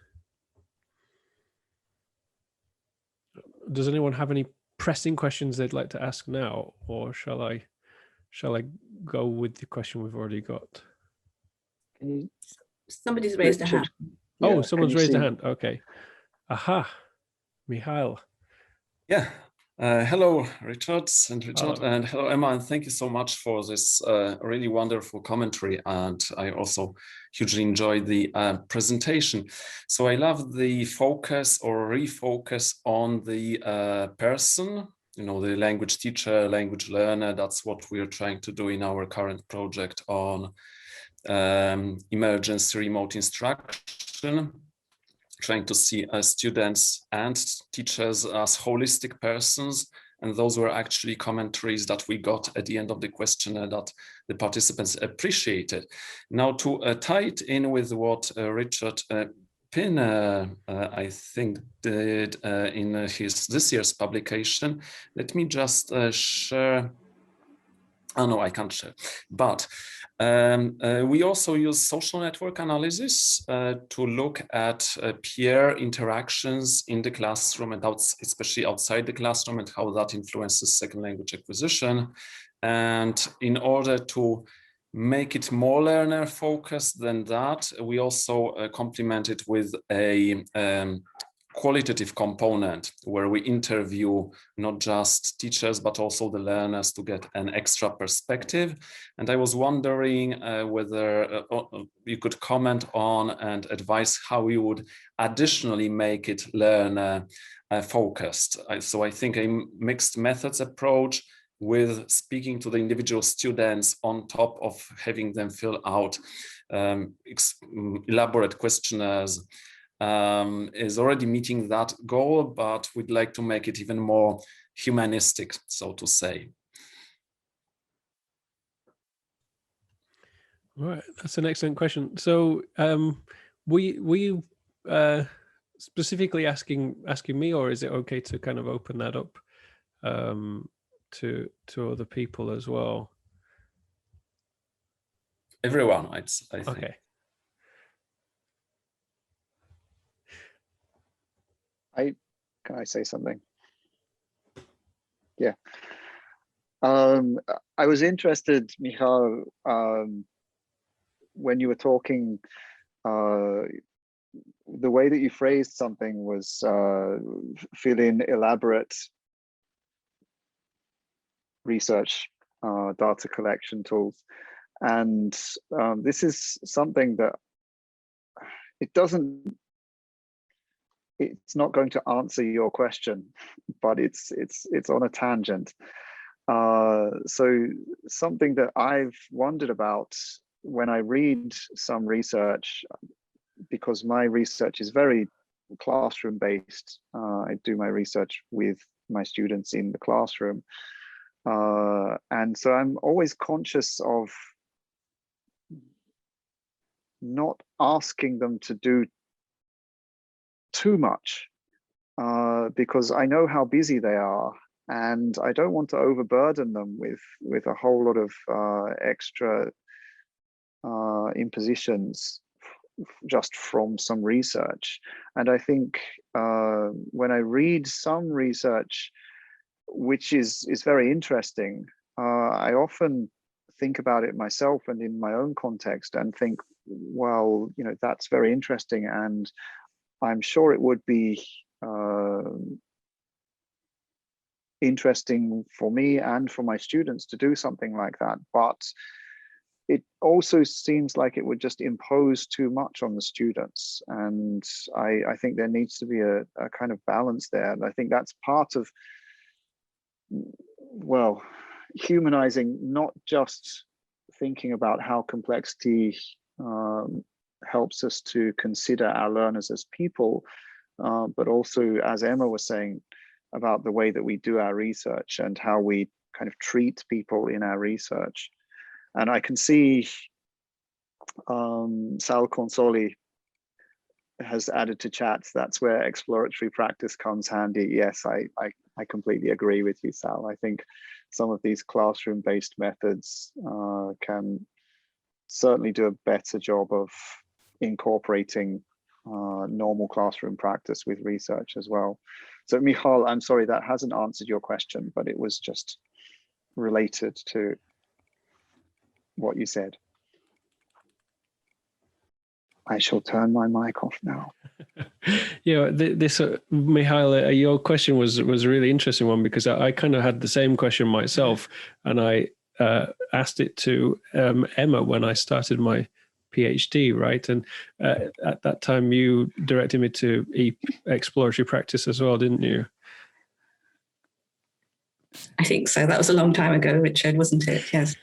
[SPEAKER 1] Does anyone have any pressing questions they'd like to ask now, or shall I go with the question we've already got?
[SPEAKER 3] Somebody's raised a hand.
[SPEAKER 1] Oh, someone's raised a hand. Okay. Aha, Mihail.
[SPEAKER 4] Yeah. Hello, Richard, and hello, Emma, and thank you so much for this really wonderful commentary. And I also hugely enjoyed the presentation. So I love the focus or refocus on the person, the language teacher, language learner. That's what we're trying to do in our current project on emergency remote instruction. Trying to see students and teachers as holistic persons. And those were actually commentaries that we got at the end of the questionnaire that the participants appreciated. Now, to tie it in with what Richard Pinner, I think, did in this year's publication, let me just share. Oh, no, I can't share. But we also use social network analysis to look at peer interactions in the classroom and especially outside the classroom, and how that influences second language acquisition. And in order to make it more learner focused than that, we also complement it with a qualitative component where we interview not just teachers but also the learners to get an extra perspective. And I was wondering whether you could comment on and advise how we would additionally make it learner focused. So I think a mixed methods approach with speaking to the individual students on top of having them fill out elaborate questionnaires is already meeting that goal, but we'd like to make it even more humanistic, so to say?
[SPEAKER 1] Right, that's an excellent question. So, were you specifically asking me, or is it okay to kind of open that up to other people as well?
[SPEAKER 4] Everyone, I think.
[SPEAKER 1] Okay.
[SPEAKER 2] Can I say something? Yeah. I was interested, Michal, when you were talking, the way that you phrased something was feeling elaborate research, data collection tools. And this is something that it's not going to answer your question, but it's on a tangent. So something that I've wondered about when I read some research, because my research is very classroom based. I do my research with my students in the classroom. And so I'm always conscious of not asking them to do too much, because I know how busy they are, and I don't want to overburden them with a whole lot of extra impositions just from some research. And I think when I read some research, which is very interesting, I often think about it myself and in my own context and think, well, you know, that's very interesting, and I'm sure it would be interesting for me and for my students to do something like that. But it also seems like it would just impose too much on the students. And I think there needs to be a kind of balance there. And I think that's part of, well, humanizing, not just thinking about how complexity helps us to consider our learners as people, but also, as Emma was saying, about the way that we do our research and how we kind of treat people in our research. And I can see Sal Consoli has added to chats, that's where exploratory practice comes handy. Yes, I completely agree with you, Sal. I think some of these classroom-based methods can certainly do a better job of incorporating normal classroom practice with research as well. So Michal, I'm sorry, that hasn't answered your question, but it was just related to what you said. I shall turn my mic off now.
[SPEAKER 1] Yeah, this Michal, your question was a really interesting one, because I kind of had the same question myself, and I asked it to Emma when I started my PhD, right? And at that time, you directed me to exploratory practice as well, didn't you?
[SPEAKER 3] I think so. That was a long time ago, Richard, wasn't it? Yes.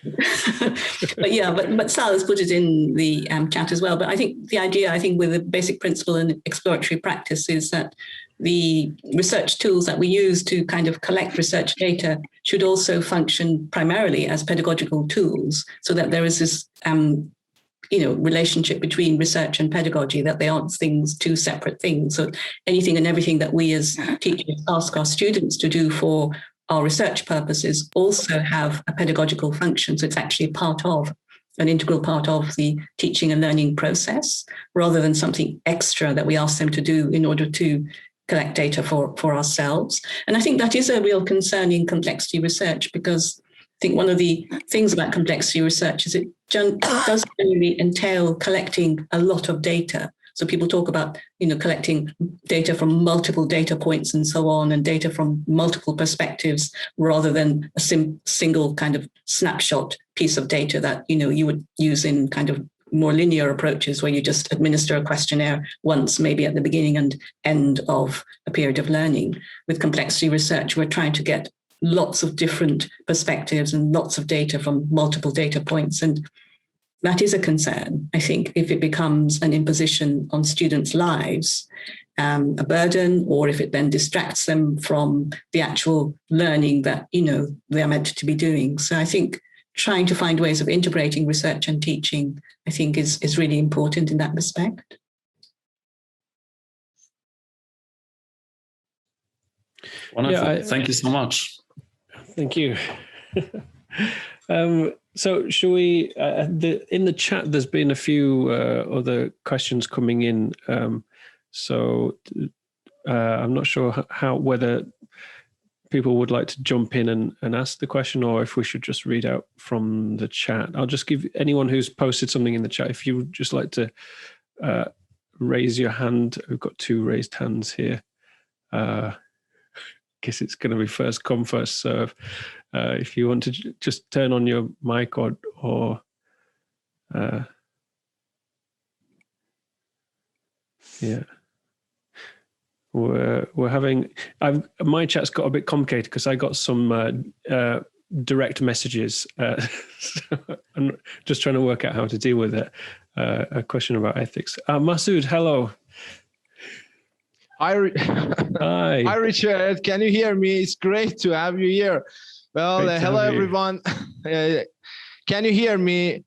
[SPEAKER 3] But yeah, but Sal has put it in the chat as well. But I think the idea, with the basic principle in exploratory practice is that the research tools that we use to kind of collect research data should also function primarily as pedagogical tools, so that there is this relationship between research and pedagogy, that they aren't two separate things. So anything and everything that we as teachers ask our students to do for our research purposes also have a pedagogical function. So it's actually an integral part of the teaching and learning process, rather than something extra that we ask them to do in order to collect data for ourselves. And I think that is a real concern in complexity research, because I think one of the things about complexity research is it does generally entail collecting a lot of data. So people talk about, collecting data from multiple data points and so on, and data from multiple perspectives, rather than a single kind of snapshot piece of data that, you would use in kind of more linear approaches, where you just administer a questionnaire once, maybe at the beginning and end of a period of learning. With complexity research, we're trying to get lots of different perspectives and lots of data from multiple data points. And that is a concern, I think, if it becomes an imposition on students' lives. a burden, or if it then distracts them from the actual learning that, they are meant to be doing. So I think trying to find ways of integrating research and teaching, I think is really important in that respect.
[SPEAKER 4] Wonderful.
[SPEAKER 1] Yeah,
[SPEAKER 4] thank you so much.
[SPEAKER 1] Thank you. So shall we, in the chat, there's been a few other questions coming in. So I'm not sure whether people would like to jump in and ask the question, or if we should just read out from the chat. I'll just give anyone who's posted something in the chat, if you would just like to raise your hand. We've got 2 raised hands here. Guess it's going to be first come, first serve. If you want to just turn on your mic or yeah. We're having, my chat's got a bit complicated because I got some direct messages. So I'm just trying to work out how to deal with it. A question about ethics. Masood, hello.
[SPEAKER 6] Hi.
[SPEAKER 1] Hi.
[SPEAKER 6] Hi, Richard. Can you hear me? It's great to have you here. Well, hello, everyone. Can you hear me?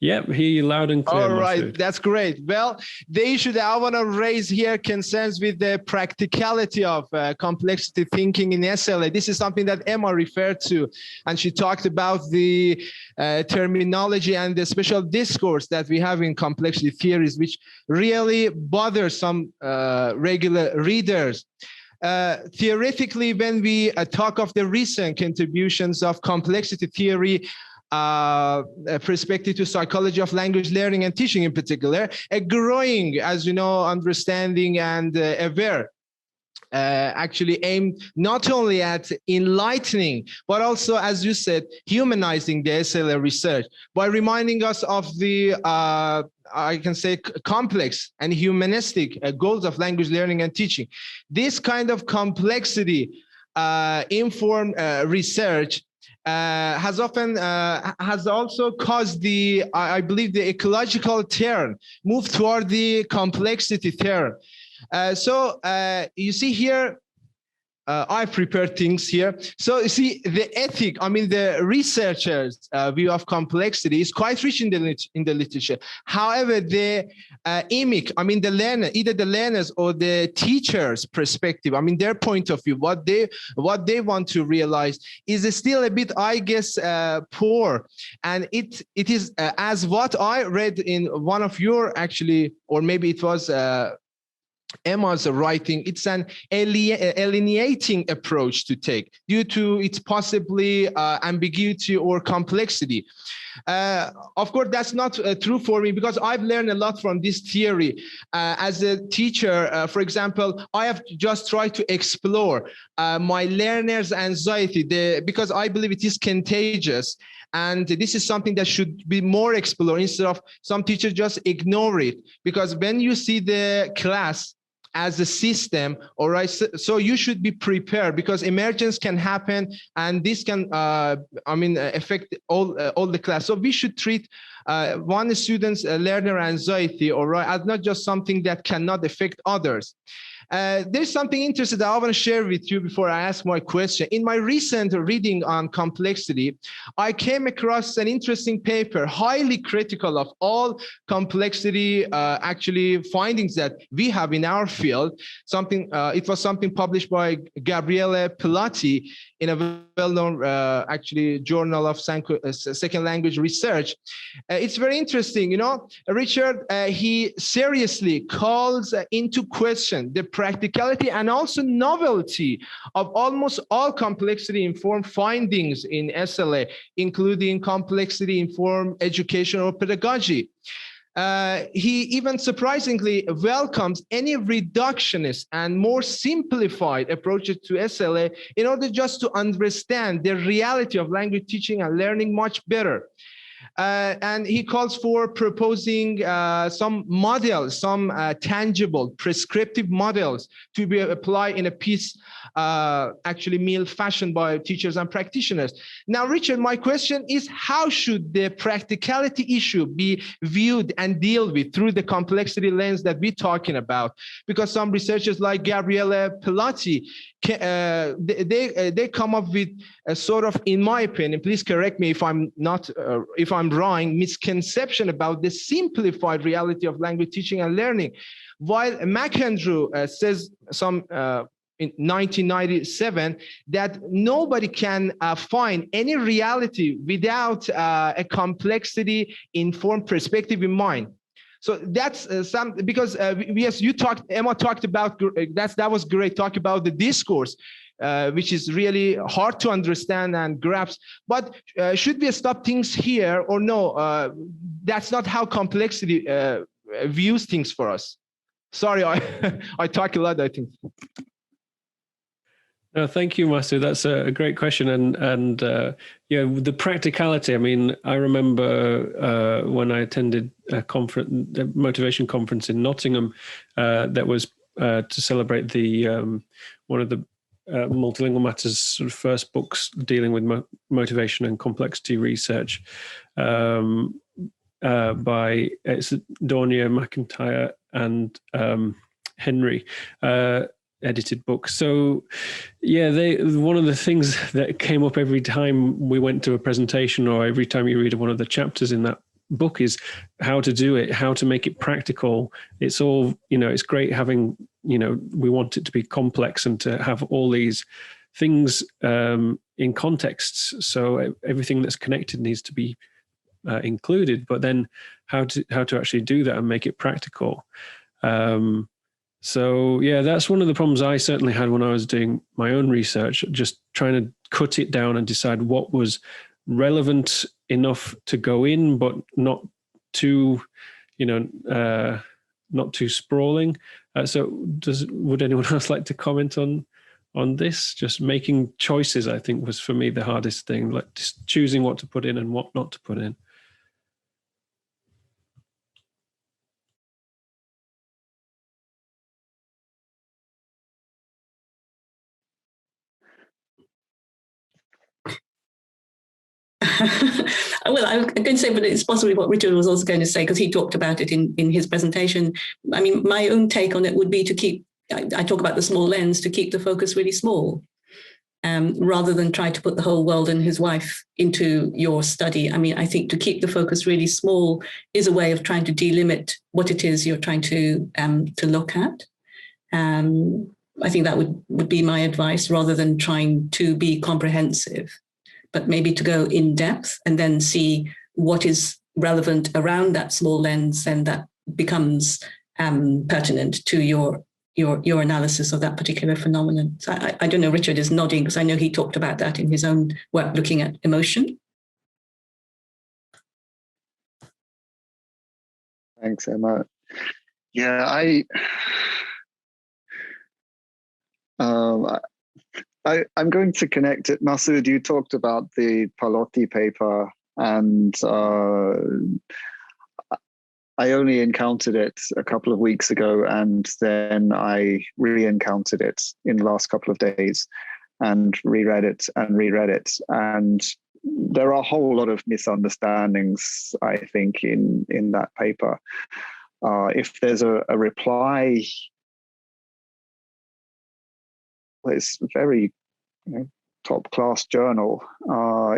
[SPEAKER 1] Yep, hear you loud and clear.
[SPEAKER 6] All right,
[SPEAKER 1] Masood.
[SPEAKER 6] that's great. Well, the issue that I want to raise here concerns with the practicality of complexity thinking in SLA. This is something that Ema referred to, and she talked about the terminology and the special discourse that we have in complexity theories, which really bothers some regular readers. Theoretically, when we talk of the recent contributions of complexity theory, perspective to psychology of language learning and teaching in particular, a growing, as you know, understanding and aware actually aimed not only at enlightening, but also, as you said, humanizing the SLA research by reminding us of the I can say complex and humanistic goals of language learning and teaching. This kind of complexity informed research has also caused the, I believe, the ecological turn, move toward the complexity turn. So you see here, I've prepared things here. So you see the ethic, the researchers' view of complexity is quite rich in the literature. However, the emic, the learner, either the learners or the teacher's perspective, their point of view, what they want to realize is still a bit, I guess, poor. And it is as what I read in one of your actually, or maybe it was Ema's writing, it's an alienating approach to take due to its possibly ambiguity or complexity. Of course, that's not true for me, because I've learned a lot from this theory. As a teacher, for example, I have just tried to explore my learners' anxiety because I believe it is contagious. And this is something that should be more explored instead of some teachers just ignore it. Because when you see the class as a system, all right, so you should be prepared, because emergence can happen, and this can, affect all the class. So we should treat one student's learner anxiety, all right, as not just something that cannot affect others. There's something interesting that I want to share with you before I ask my question. In my recent reading on complexity, I came across an interesting paper, highly critical of all complexity actually findings that we have in our field. It was something published by Gabriele Pilati in a well-known actually journal of second language research. It's very interesting, Richard, he seriously calls into question the practicality and also novelty of almost all complexity-informed findings in SLA, including complexity-informed education or pedagogy. He even surprisingly welcomes any reductionist and more simplified approaches to SLA in order just to understand the reality of language teaching and learning much better. And he calls for proposing some models, some tangible, prescriptive models to be applied in a piece, actually meal fashion by teachers and practitioners. Now, Richard, my question is, how should the practicality issue be viewed and dealt with through the complexity lens that we're talking about? Because some researchers like Gabriele Pilati, they come up with a sort of, in my opinion, please correct me if I'm not, if I'm wrong, misconception about the simplified reality of language teaching and learning. While McAndrew says some in 1997 that nobody can find any reality without a complexity informed perspective in mind. So that's because yes, Emma talked about, that was great, talk about the discourse, which is really hard to understand and grasp. But should we stop things here or no? That's not how complexity views things for us. Sorry, I talk a lot, I think.
[SPEAKER 1] No, thank you, Masu. That's a great question. And yeah, the practicality. I mean, I remember when I attended a conference, a motivation conference in Nottingham, that was to celebrate the one of the Multilingual Matters sort of first books dealing with motivation and complexity research by it's Dornier, McIntyre, and Henry. Edited book. So yeah, one of the things that came up every time we went to a presentation or every time you read one of the chapters in that book is how to do it, how to make it practical. It's all, it's great having, we want it to be complex and to have all these things in contexts. So everything that's connected needs to be included, but then how to actually do that and make it practical. So yeah, that's one of the problems I certainly had when I was doing my own research, just trying to cut it down and decide what was relevant enough to go in, but not too, not too sprawling. So would anyone else like to comment on this? Just making choices, I think, was for me the hardest thing, like just choosing what to put in and what not to put in.
[SPEAKER 3] Well, I'm going to say, but it's possibly what Richard was also going to say, because he talked about it in his presentation. I mean, my own take on it would be to keep, I talk about the small lens, to keep the focus really small, rather than try to put the whole world and his wife into your study. I mean, I think to keep the focus really small is a way of trying to delimit what it is you're trying to look at. I think that would be my advice, rather than trying to be comprehensive, but maybe to go in depth and then see what is relevant around that small lens, and that becomes pertinent to your analysis of that particular phenomenon. So I don't know, Richard is nodding because I know he talked about that in his own work looking at emotion.
[SPEAKER 2] Thanks, Emma. Yeah, I'm going to connect it. Masood, you talked about the Palotti paper, and I only encountered it a couple of weeks ago, and then I re-encountered it in the last couple of days and reread it. And there are a whole lot of misunderstandings, I think, in that paper. If there's a reply, it's very top class journal.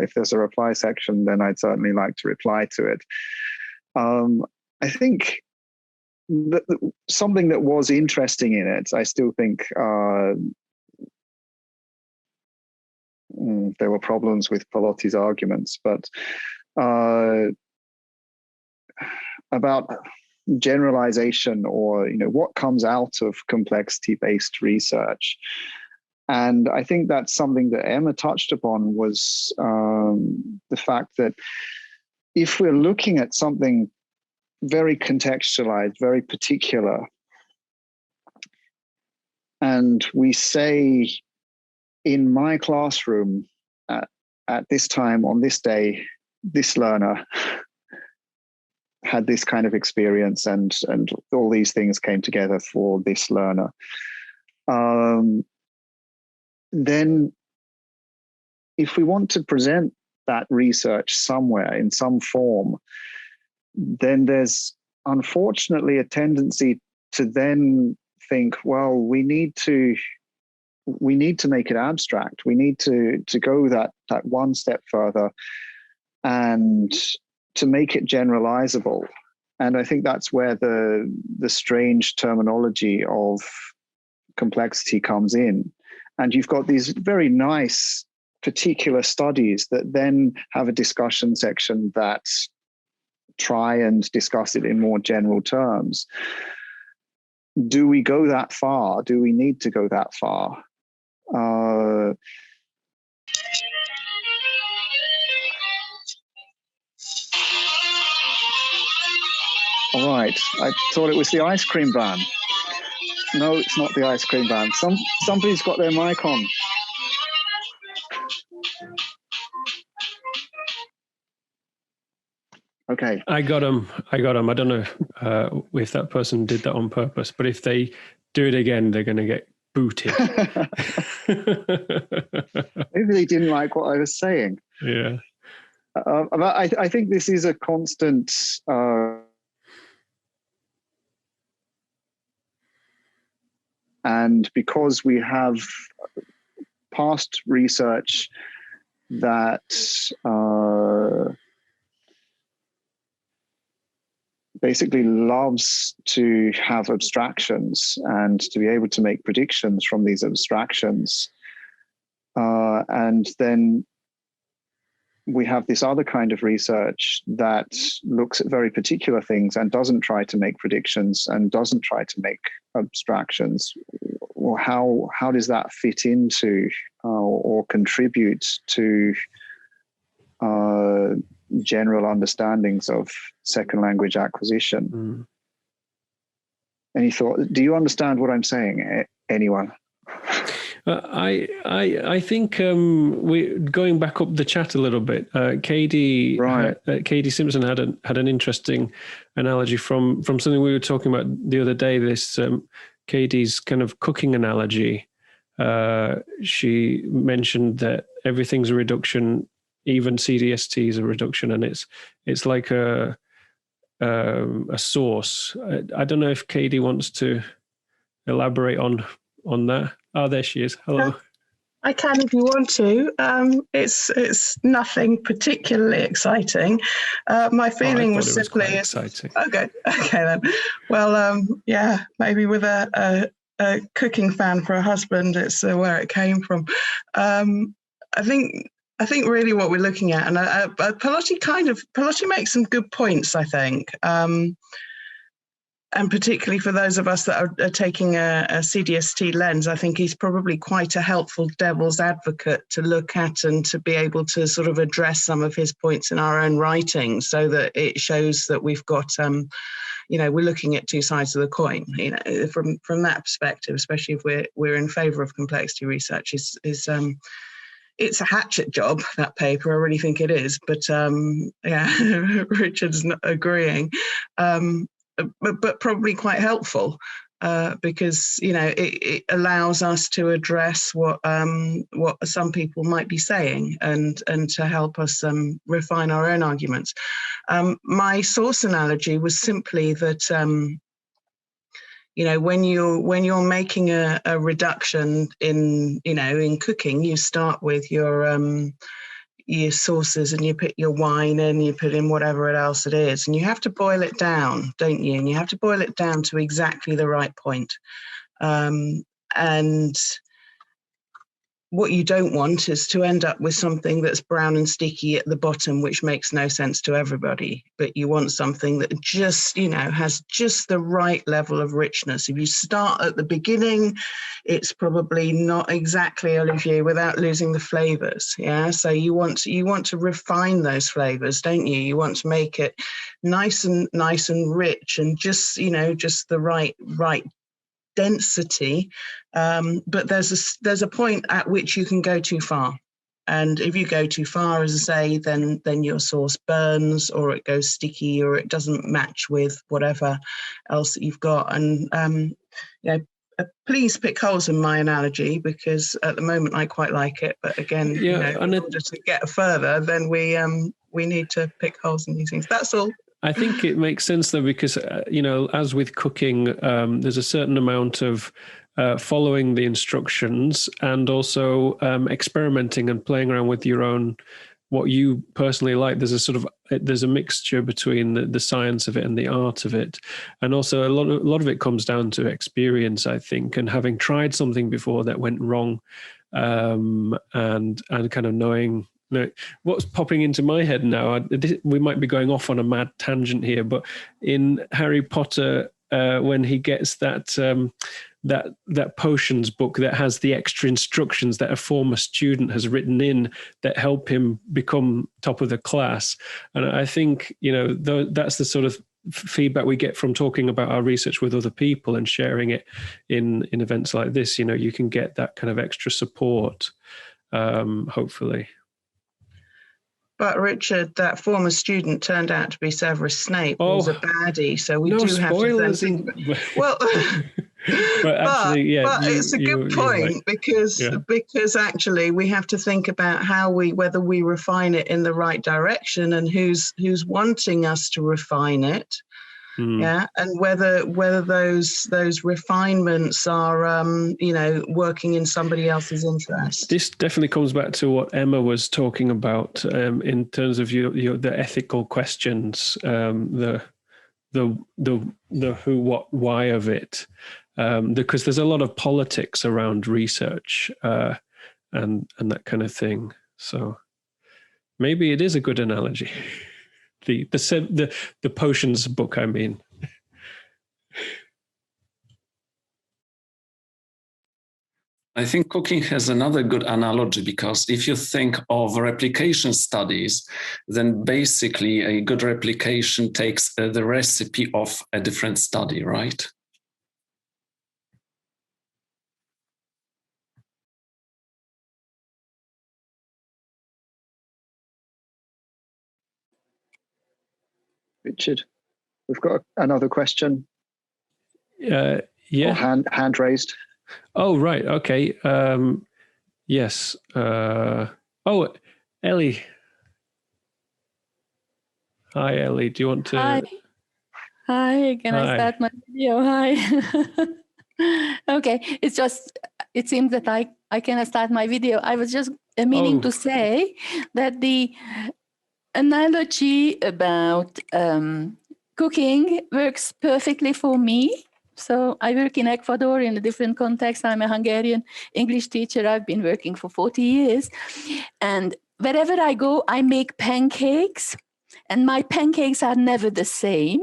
[SPEAKER 2] If there's a reply section, then I'd certainly like to reply to it. I think that something that was interesting in it, I still think there were problems with Palotti's arguments, but about generalization, or what comes out of complexity-based research. And I think that's something that Emma touched upon, was the fact that if we're looking at something very contextualized, very particular, and we say, in my classroom at this time, on this day, this learner had this kind of experience, and all these things came together for this learner. Then if we want to present that research somewhere in some form, then there's unfortunately a tendency to then think, well, we need to make it abstract. We need to go that one step further and to make it generalizable. And I think that's where the strange terminology of complexity comes in. And you've got these very nice particular studies that then have a discussion section that try and discuss it in more general terms. Do we go that far? Do we need to go that far? All right, I thought it was the ice cream van. No, it's not the ice cream van. Somebody's got their mic on. Okay.
[SPEAKER 1] I got them. I don't know if that person did that on purpose, but if they do it again, they're going to get booted.
[SPEAKER 2] Maybe they didn't like what I was saying.
[SPEAKER 1] Yeah.
[SPEAKER 2] But I think this is a constant and because we have past research that basically loves to have abstractions and to be able to make predictions from these abstractions. And then we have this other kind of research that looks at very particular things and doesn't try to make predictions and doesn't try to make abstractions. Well, how does that fit into or contribute to general understandings of second language acquisition? Any thought? Do you understand what I'm saying? Anyone?
[SPEAKER 1] I think we're going back up the chat a little bit. Katie,
[SPEAKER 2] right.
[SPEAKER 1] Katie Simpson had an interesting analogy from something we were talking about the other day. This Katie's kind of cooking analogy. She mentioned that everything's a reduction, even CDST is a reduction, and it's like a source. I don't know if Katie wants to elaborate on that. Oh, there she is. Hello.
[SPEAKER 5] I can if you want to. It's nothing particularly exciting. My feeling was simply
[SPEAKER 1] exciting.
[SPEAKER 5] Okay then. Well, yeah, maybe with a cooking fan for a husband, it's where it came from. I think really what we're looking at, and Pellotti makes some good points, I think. And particularly for those of us that are taking a CDST lens, I think he's probably quite a helpful devil's advocate to look at and to be able to sort of address some of his points in our own writing, so that it shows that we've got, we're looking at two sides of the coin. From that perspective, especially if we're in favour of complexity research, it's a hatchet job, that paper. I really think it is. But yeah, Richard's not agreeing. But probably quite helpful because it allows us to address what some people might be saying and to help us refine our own arguments. My source analogy was simply that when you're making a reduction in cooking, you start with your sauces and you put your wine in, you put in whatever else it is, and you have to boil it down, don't you? And you have to boil it down to exactly the right point. And what you don't want is to end up with something that's brown and sticky at the bottom, which makes no sense to everybody. But you want something that just, has just the right level of richness. If you start at the beginning, it's probably not exactly Olivier without losing the flavors. Yeah. So you want to refine those flavors, don't you? You want to make it nice and rich and just the right density, but there's a point at which you can go too far, And if you go too far, as I say, then your sauce burns, or it goes sticky, or it doesn't match with whatever else that you've got. And please pick holes in my analogy, because at the moment I quite like it. But again, in order to get further, then we need to pick holes in these things. That's all.
[SPEAKER 1] I think it makes sense though, because as with cooking, there's a certain amount of following the instructions, and also experimenting and playing around with your own, what you personally like. There's a mixture between the science of it and the art of it, and also a lot of it comes down to experience, I think, and having tried something before that went wrong, and kind of knowing. What's popping into my head now, we might be going off on a mad tangent here, but in Harry Potter, when he gets that potions book that has the extra instructions that a former student has written in that help him become top of the class. And I think, that's the sort of feedback we get from talking about our research with other people and sharing it in events like this. You can get that kind of extra support, hopefully.
[SPEAKER 5] But Richard, that former student turned out to be Severus Snape, who was a baddie. So we do have to then think. Well, but it's a good point, right. because actually we have to think about whether we refine it in the right direction, and who's wanting us to refine it. Yeah, and whether those refinements are working in somebody else's interest.
[SPEAKER 1] This definitely comes back to what Emma was talking about in terms of the ethical questions, the who, what, why of it, because there's a lot of politics around research and that kind of thing. So maybe it is a good analogy. The potions book, I mean.
[SPEAKER 4] I think cooking has another good analogy, because if you think of replication studies, then basically a good replication takes the recipe of a different study, right?
[SPEAKER 2] Richard, we've got another question.
[SPEAKER 1] Yeah.
[SPEAKER 2] Or hand raised.
[SPEAKER 1] Oh, right. Okay. Yes. Ellie. Hi, Ellie. Do you want to?
[SPEAKER 7] Hi. Can I start my video? Hi. Okay. It seems that I cannot start my video. I was just meaning to say that the analogy about cooking works perfectly for me. So I work in Ecuador in a different context. I'm a Hungarian English teacher. I've been working for 40 years. And wherever I go, I make pancakes. And my pancakes are never the same.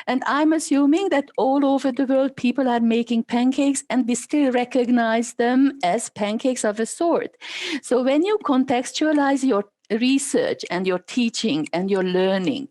[SPEAKER 7] And I'm assuming that all over the world, people are making pancakes, and we still recognize them as pancakes of a sort. So when you contextualize your research and your teaching and your learning,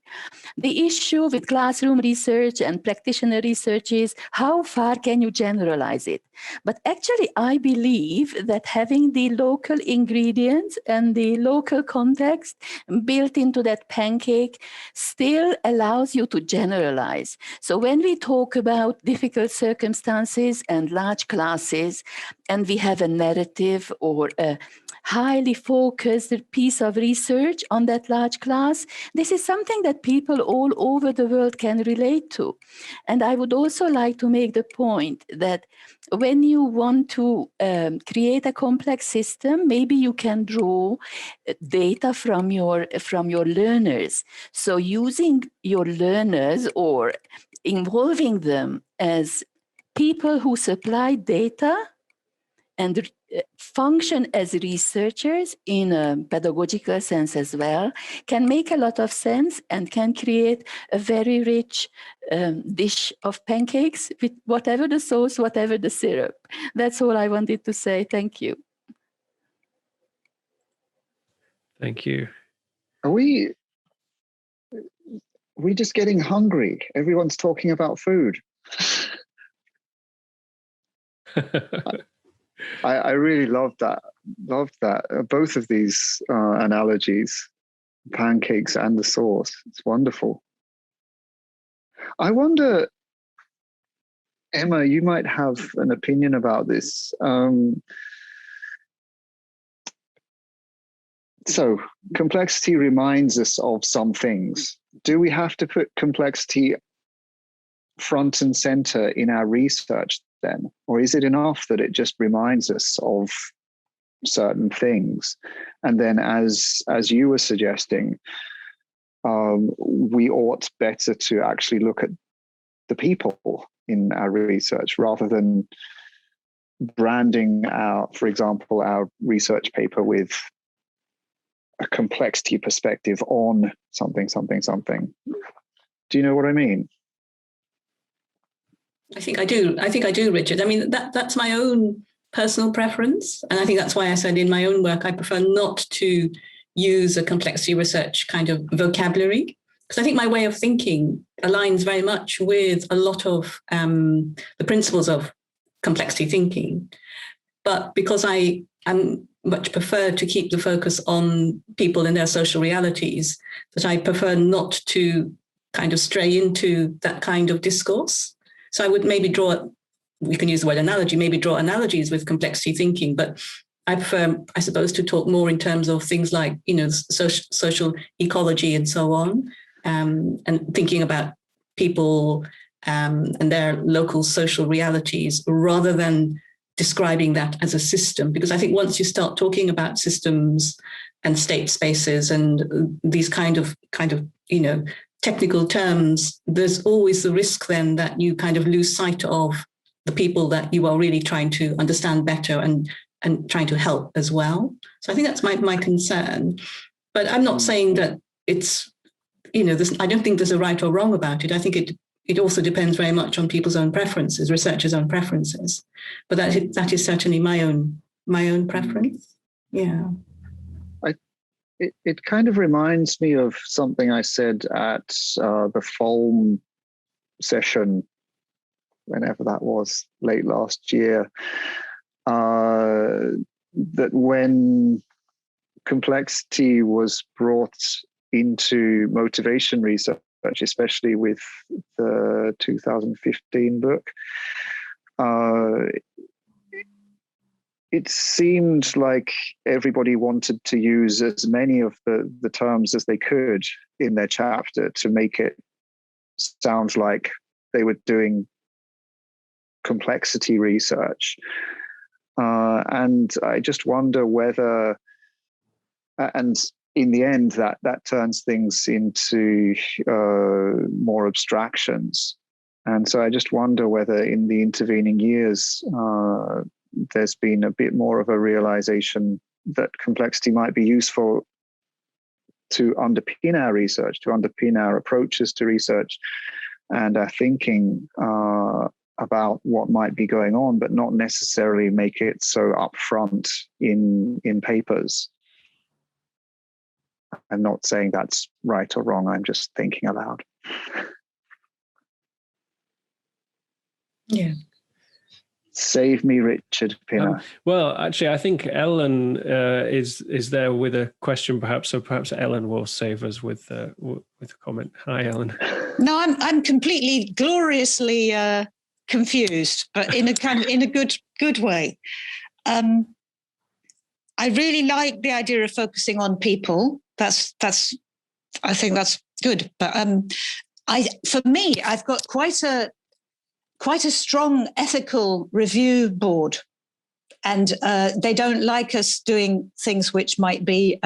[SPEAKER 7] the issue with classroom research and practitioner research is how far can you generalize it? But actually, I believe that having the local ingredients and the local context built into that pancake still allows you to generalize. So when we talk about difficult circumstances and large classes, and we have a narrative or a highly focused piece of research on that large class, this is something that people all over the world can relate to. And I would also like to make the point that when you want to create a complex system, maybe you can draw data from your learners. So using your learners or involving them as people who supply data and function as researchers in a pedagogical sense as well, can make a lot of sense and can create a very rich dish of pancakes with whatever the sauce, whatever the syrup. That's all I wanted to say. Thank you.
[SPEAKER 1] Thank you.
[SPEAKER 2] Are we just getting hungry? Everyone's talking about food. I really loved that. Both of these analogies, pancakes and the sauce. It's wonderful. I wonder, Emma, you might have an opinion about this. So complexity reminds us of some things. Do we have to put complexity front and center in our research then? Or is it enough that it just reminds us of certain things? And then as you were suggesting, we ought better to actually look at the people in our research rather than branding for example, our research paper with a complexity perspective on something. Do you know what I mean?
[SPEAKER 3] I think I do, Richard. I mean, that's my own personal preference. And I think that's why I said in my own work, I prefer not to use a complexity research kind of vocabulary, because I think my way of thinking aligns very much with a lot of the principles of complexity thinking. But because I am much prefer to keep the focus on people and their social realities, that I prefer not to kind of stray into that kind of discourse. So I would maybe we can use the word analogy, maybe draw analogies with complexity thinking, but I prefer, I suppose, to talk more in terms of things like, social ecology and so on, and thinking about people and their local social realities rather than describing that as a system. Because I think once you start talking about systems and state spaces and these kind of technical terms, there's always the risk then that you kind of lose sight of the people that you are really trying to understand better and trying to help as well. So I think that's my concern. But I'm not saying that it's, I don't think there's a right or wrong about it. I think it also depends very much on people's own preferences, researchers' own preferences. But that is certainly my own preference. Yeah.
[SPEAKER 2] It kind of reminds me of something I said at the FOLM session, whenever that was, late last year, that when complexity was brought into motivation research, especially with the 2015 book, it seemed like everybody wanted to use as many of the terms as they could in their chapter to make it sound like they were doing complexity research. And I just wonder whether, and in the end, that turns things into more abstractions. And so I just wonder whether in the intervening years, there's been a bit more of a realization that complexity might be useful to underpin our research, to underpin our approaches to research and our thinking about what might be going on, but not necessarily make it so upfront in papers. I'm not saying that's right or wrong. I'm just thinking aloud.
[SPEAKER 3] Yeah.
[SPEAKER 2] Save me, Richard Pinner.
[SPEAKER 1] Well, actually, I think Ellen is there with a question, perhaps. So perhaps Ellen will save us with a comment. Hi, Ellen.
[SPEAKER 8] No, I'm completely gloriously confused, but in a good way. I really like the idea of focusing on people. I think that's good. But for me, I've got quite a strong ethical review board, and they don't like us doing things which might be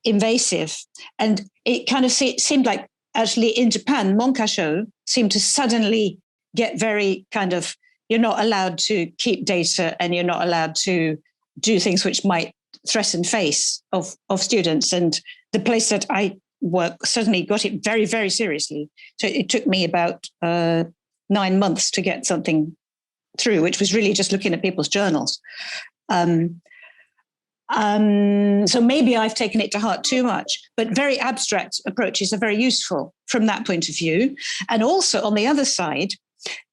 [SPEAKER 8] invasive. And it kind of seemed like actually in Japan, Monkasho seemed to suddenly get very kind of, you're not allowed to keep data and you're not allowed to do things which might threaten face of students. And the place that I work certainly got it very, very seriously. So it took me about 9 months to get something through, which was really just looking at people's journals. So maybe I've taken it to heart too much, but very abstract approaches are very useful from that point of view. And also on the other side,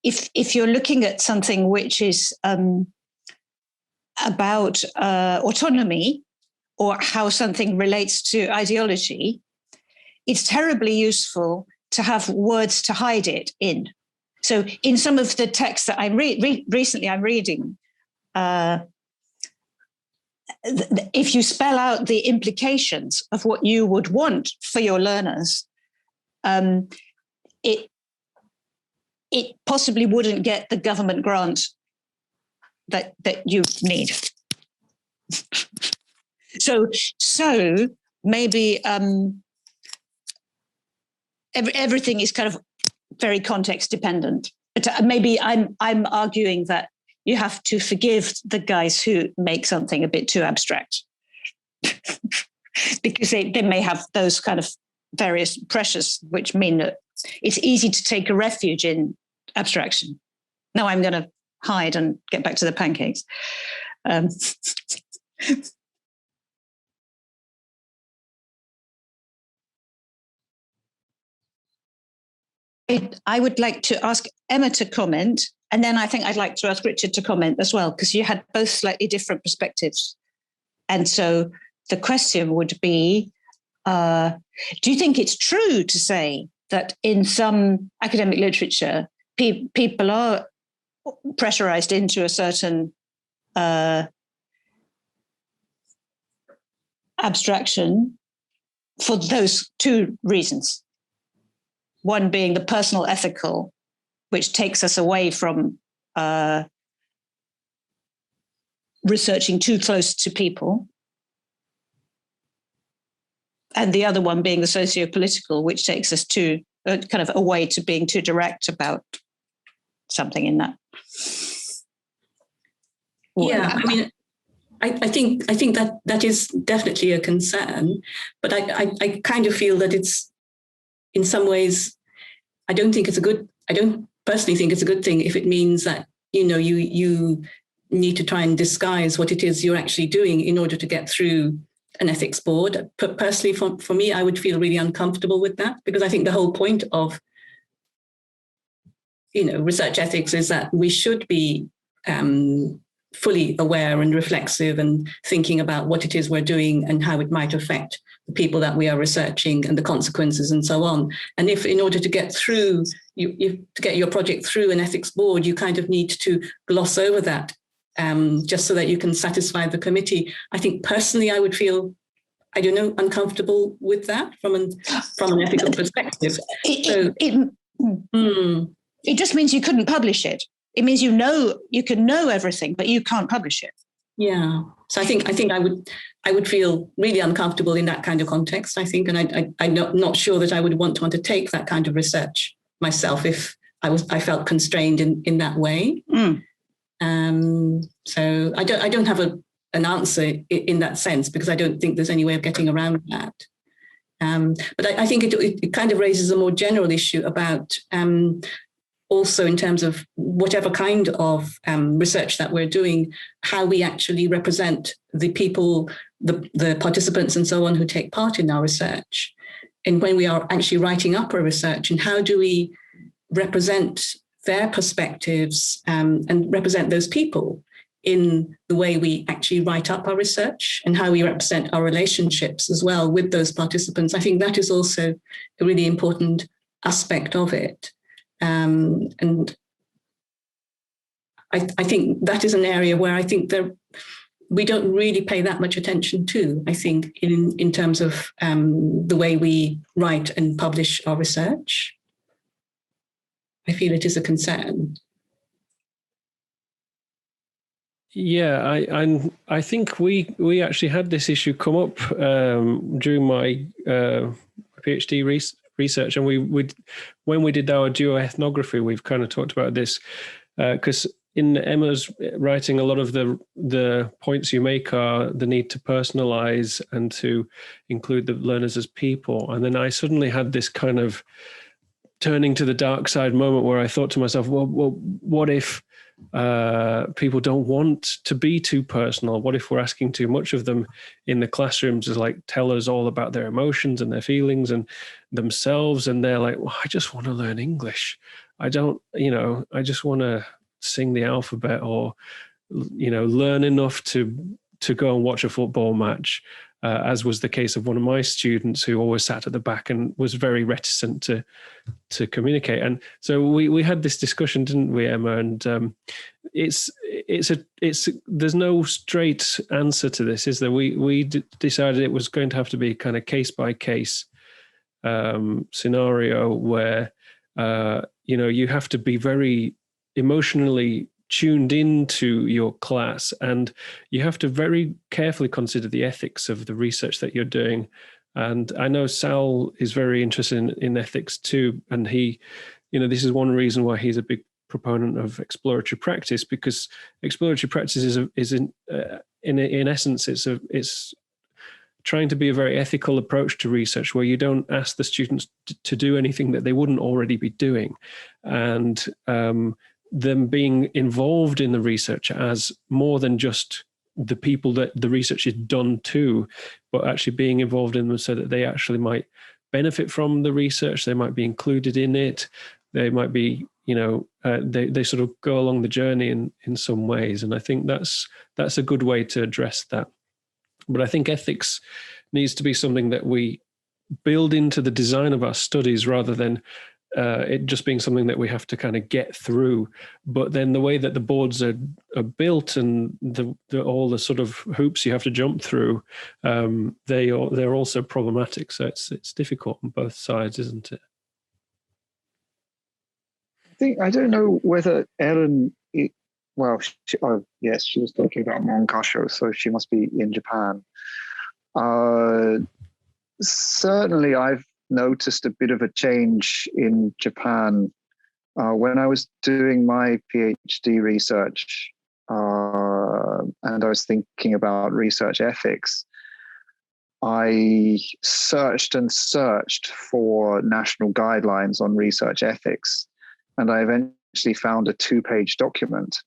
[SPEAKER 8] if you're looking at something which is about autonomy or how something relates to ideology, it's terribly useful to have words to hide it in. So in some of the texts that I'm recently I'm reading, if you spell out the implications of what you would want for your learners, it possibly wouldn't get the government grant that you need. So maybe everything is kind of very context dependent. But maybe I'm arguing that you have to forgive the guys who make something a bit too abstract because they may have those kind of various pressures which mean that it's easy to take a refuge in abstraction. Now I'm going to hide and get back to the pancakes. I would like to ask Emma to comment, and then I think I'd like to ask Richard to comment as well, because you had both slightly different perspectives. And so the question would be, do you think it's true to say that in some academic literature, people are pressurized into a certain abstraction for those two reasons? One being the personal ethical, which takes us away from researching too close to people. And the other one being the socio-political, which takes us to kind of away to being too direct about something in that.
[SPEAKER 3] Yeah, I mean, I think that is definitely a concern, but I kind of feel that it's, in some ways, I don't personally think it's a good thing if it means that, you need to try and disguise what it is you're actually doing in order to get through an ethics board. Personally, for me, I would feel really uncomfortable with that, because I think the whole point of, research ethics is that we should be fully aware and reflexive and thinking about what it is we're doing and how it might affect the people that we are researching and the consequences and so on. And if in order to get through, to get your project through an ethics board, you kind of need to gloss over that just so that you can satisfy the committee. I think personally, I would feel, uncomfortable with that from an ethical perspective.
[SPEAKER 8] It just means you couldn't publish it. It means you can know everything, but you can't publish it.
[SPEAKER 3] Yeah. So I think I would feel really uncomfortable in that kind of context, I think, and I'm not sure that I would want to undertake that kind of research myself if I felt constrained in that way. So I don't have an answer in that sense, because I don't think there's any way of getting around that. But I think it kind of raises a more general issue about also in terms of whatever kind of research that we're doing, how we actually represent the people, the participants and so on who take part in our research. And when we are actually writing up our research, and how do we represent their perspectives and represent those people in the way we actually write up our research, and how we represent our relationships as well with those participants. I think that is also a really important aspect of it. And I think that is an area where I think we don't really pay that much attention to, I think, in terms of the way we write and publish our research. I feel it is a concern.
[SPEAKER 1] Yeah, I think we actually had this issue come up during my PhD research, and when we did our duoethnography, we've kind of talked about this because in Emma's writing, a lot of the points you make are the need to personalize and to include the learners as people, and then I suddenly had this kind of turning to the dark side moment where I thought to myself, well, what if people don't want to be too personal? What if we're asking too much of them in the classrooms to like tell us all about their emotions and their feelings and themselves, and they're like, well, I just want to learn English. I just want to sing the alphabet or learn enough to go and watch a football match, as was the case of one of my students who always sat at the back and was very reticent to communicate. And so we had this discussion, didn't we, Emma? And there's no straight answer to this, is there? We decided it was going to have to be kind of case by case scenario where you have to be very emotionally tuned into your class, and you have to very carefully consider the ethics of the research that you're doing. And I know Sal is very interested in ethics too, and he, this is one reason why he's a big proponent of exploratory practice, because exploratory practice is in essence it's trying to be a very ethical approach to research, where you don't ask the students to do anything that they wouldn't already be doing, and them being involved in the research as more than just the people that the research is done to, but actually being involved in them so that they actually might benefit from the research, they might be included in it, they might be, they sort of go along the journey in some ways. And I think that's a good way to address that. But I think ethics needs to be something that we build into the design of our studies, rather than it just being something that we have to kind of get through. But then the way that the boards are built, and all the sort of hoops you have to jump through, they're also problematic. So it's difficult on both sides, isn't it?
[SPEAKER 2] I don't know whether Ellen. Yes, she was talking about Monkasho, so she must be in Japan. Certainly, I've noticed a bit of a change in Japan when I was doing my PhD research, and I was thinking about research ethics. I searched and searched for national guidelines on research ethics, and I eventually found a 2-page document.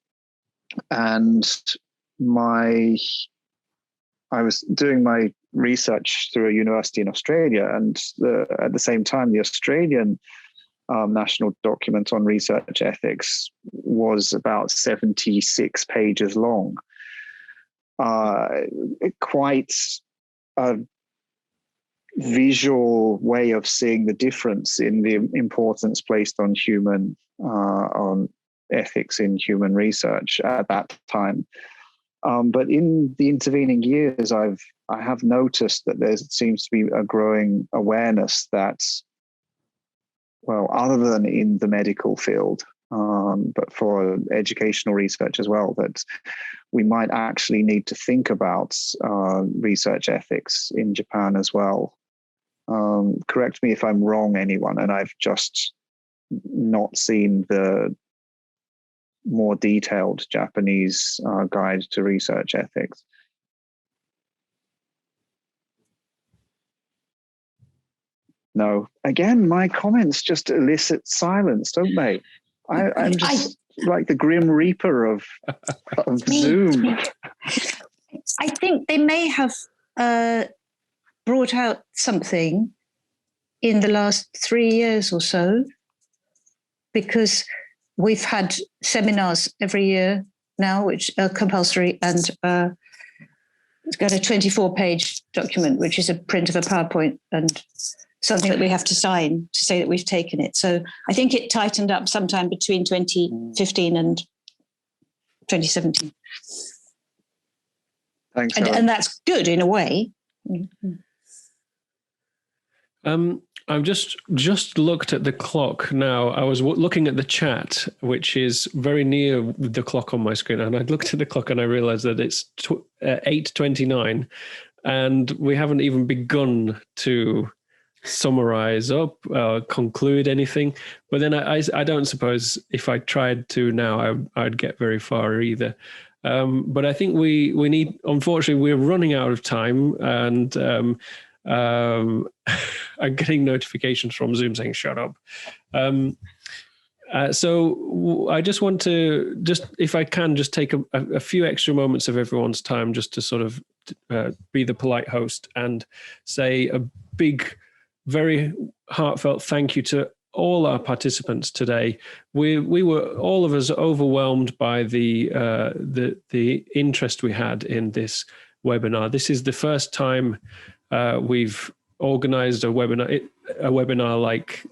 [SPEAKER 2] And I was doing my research through a university in Australia, and at the same time, the Australian national document on research ethics was about 76 pages long. Quite a visual way of seeing the difference in the importance placed on on ethics in human research at that time. But in the intervening years, I have noticed that there seems to be a growing awareness that, well, other than in the medical field, but for educational research as well, that we might actually need to think about research ethics in Japan as well. Correct me if I'm wrong, anyone, and I've just not seen the more detailed Japanese guide to research ethics. No, again, my comments just elicit silence, don't they? I'm just like the Grim Reaper of Zoom.
[SPEAKER 8] I think they may have brought out something in the last 3 years or so, because we've had seminars every year now, which are compulsory, and it's got a 24-page document, which is a print of a PowerPoint and something that we have to sign to say that we've taken it. So I think it tightened up sometime between 2015 and 2017.
[SPEAKER 2] Thanks,
[SPEAKER 8] and that's good in a way.
[SPEAKER 1] I've just looked at the clock now. I was looking at the chat, which is very near the clock on my screen, and I looked at the clock and I realized that it's 8:29, and we haven't even begun to summarize up, conclude anything. But then I don't suppose if I tried to now, I'd get very far either. But I think we need, unfortunately, we're running out of time, and I'm getting notifications from Zoom saying, shut up. So I just want to, if I can, just take a few extra moments of everyone's time just to sort of be the polite host and say a big, very heartfelt thank you to all our participants today. We were all of us overwhelmed by the interest we had in this webinar. This is the first time we've organized a webinar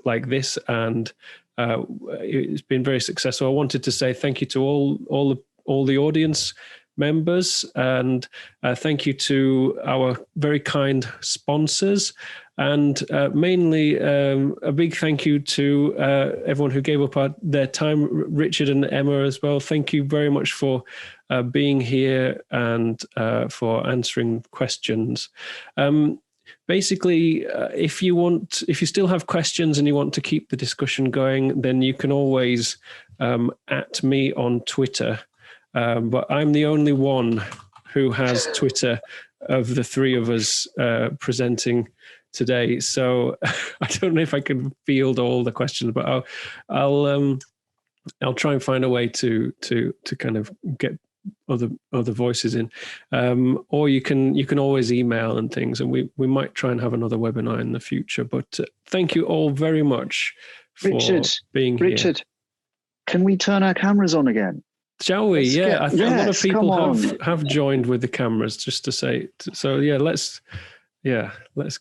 [SPEAKER 1] like this, and it's been very successful. I wanted to say thank you to all the audience members, and thank you to our very kind sponsors, and mainly a big thank you to everyone who gave up their time, Richard and Emma as well. Thank you very much for being here and for answering questions. Basically, if you still have questions and you want to keep the discussion going, then you can always at me on Twitter. But I'm the only one who has Twitter of the three of us presenting today. So I don't know if I can field all the questions, but I'll try and find a way to kind of get other voices in, or you can always email and things, and we might try and have another webinar in the future. But thank you all very much for being here. Richard,
[SPEAKER 2] can we turn our cameras on again?
[SPEAKER 1] Shall we? I think a lot of people have joined with the cameras, just to say. So let's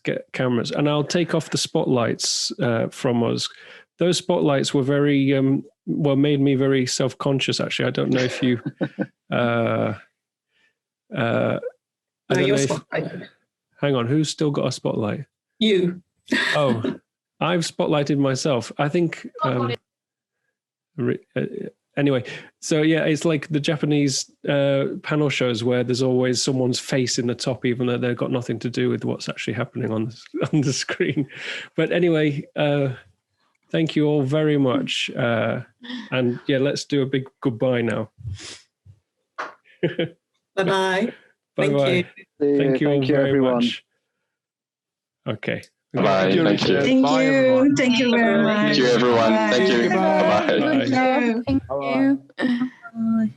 [SPEAKER 1] get cameras, and I'll take off the spotlights from us. Those spotlights were very made me very self-conscious. Actually, I don't know if you. Hang on, who's still got a spotlight?
[SPEAKER 3] You.
[SPEAKER 1] Oh, I've spotlighted myself. I think. Anyway, so it's like the Japanese panel shows where there's always someone's face in the top, even though they've got nothing to do with what's actually happening on the screen. But anyway, thank you all very much. And let's do a big goodbye now.
[SPEAKER 3] Bye-bye.
[SPEAKER 1] Bye-bye. Thank you all very much. Okay.
[SPEAKER 9] Bye. Thank you.
[SPEAKER 8] Thank you very much.
[SPEAKER 9] Thank you, everyone. Thank you.
[SPEAKER 7] Bye.
[SPEAKER 9] Bye-bye.
[SPEAKER 7] Thank you.
[SPEAKER 8] Bye.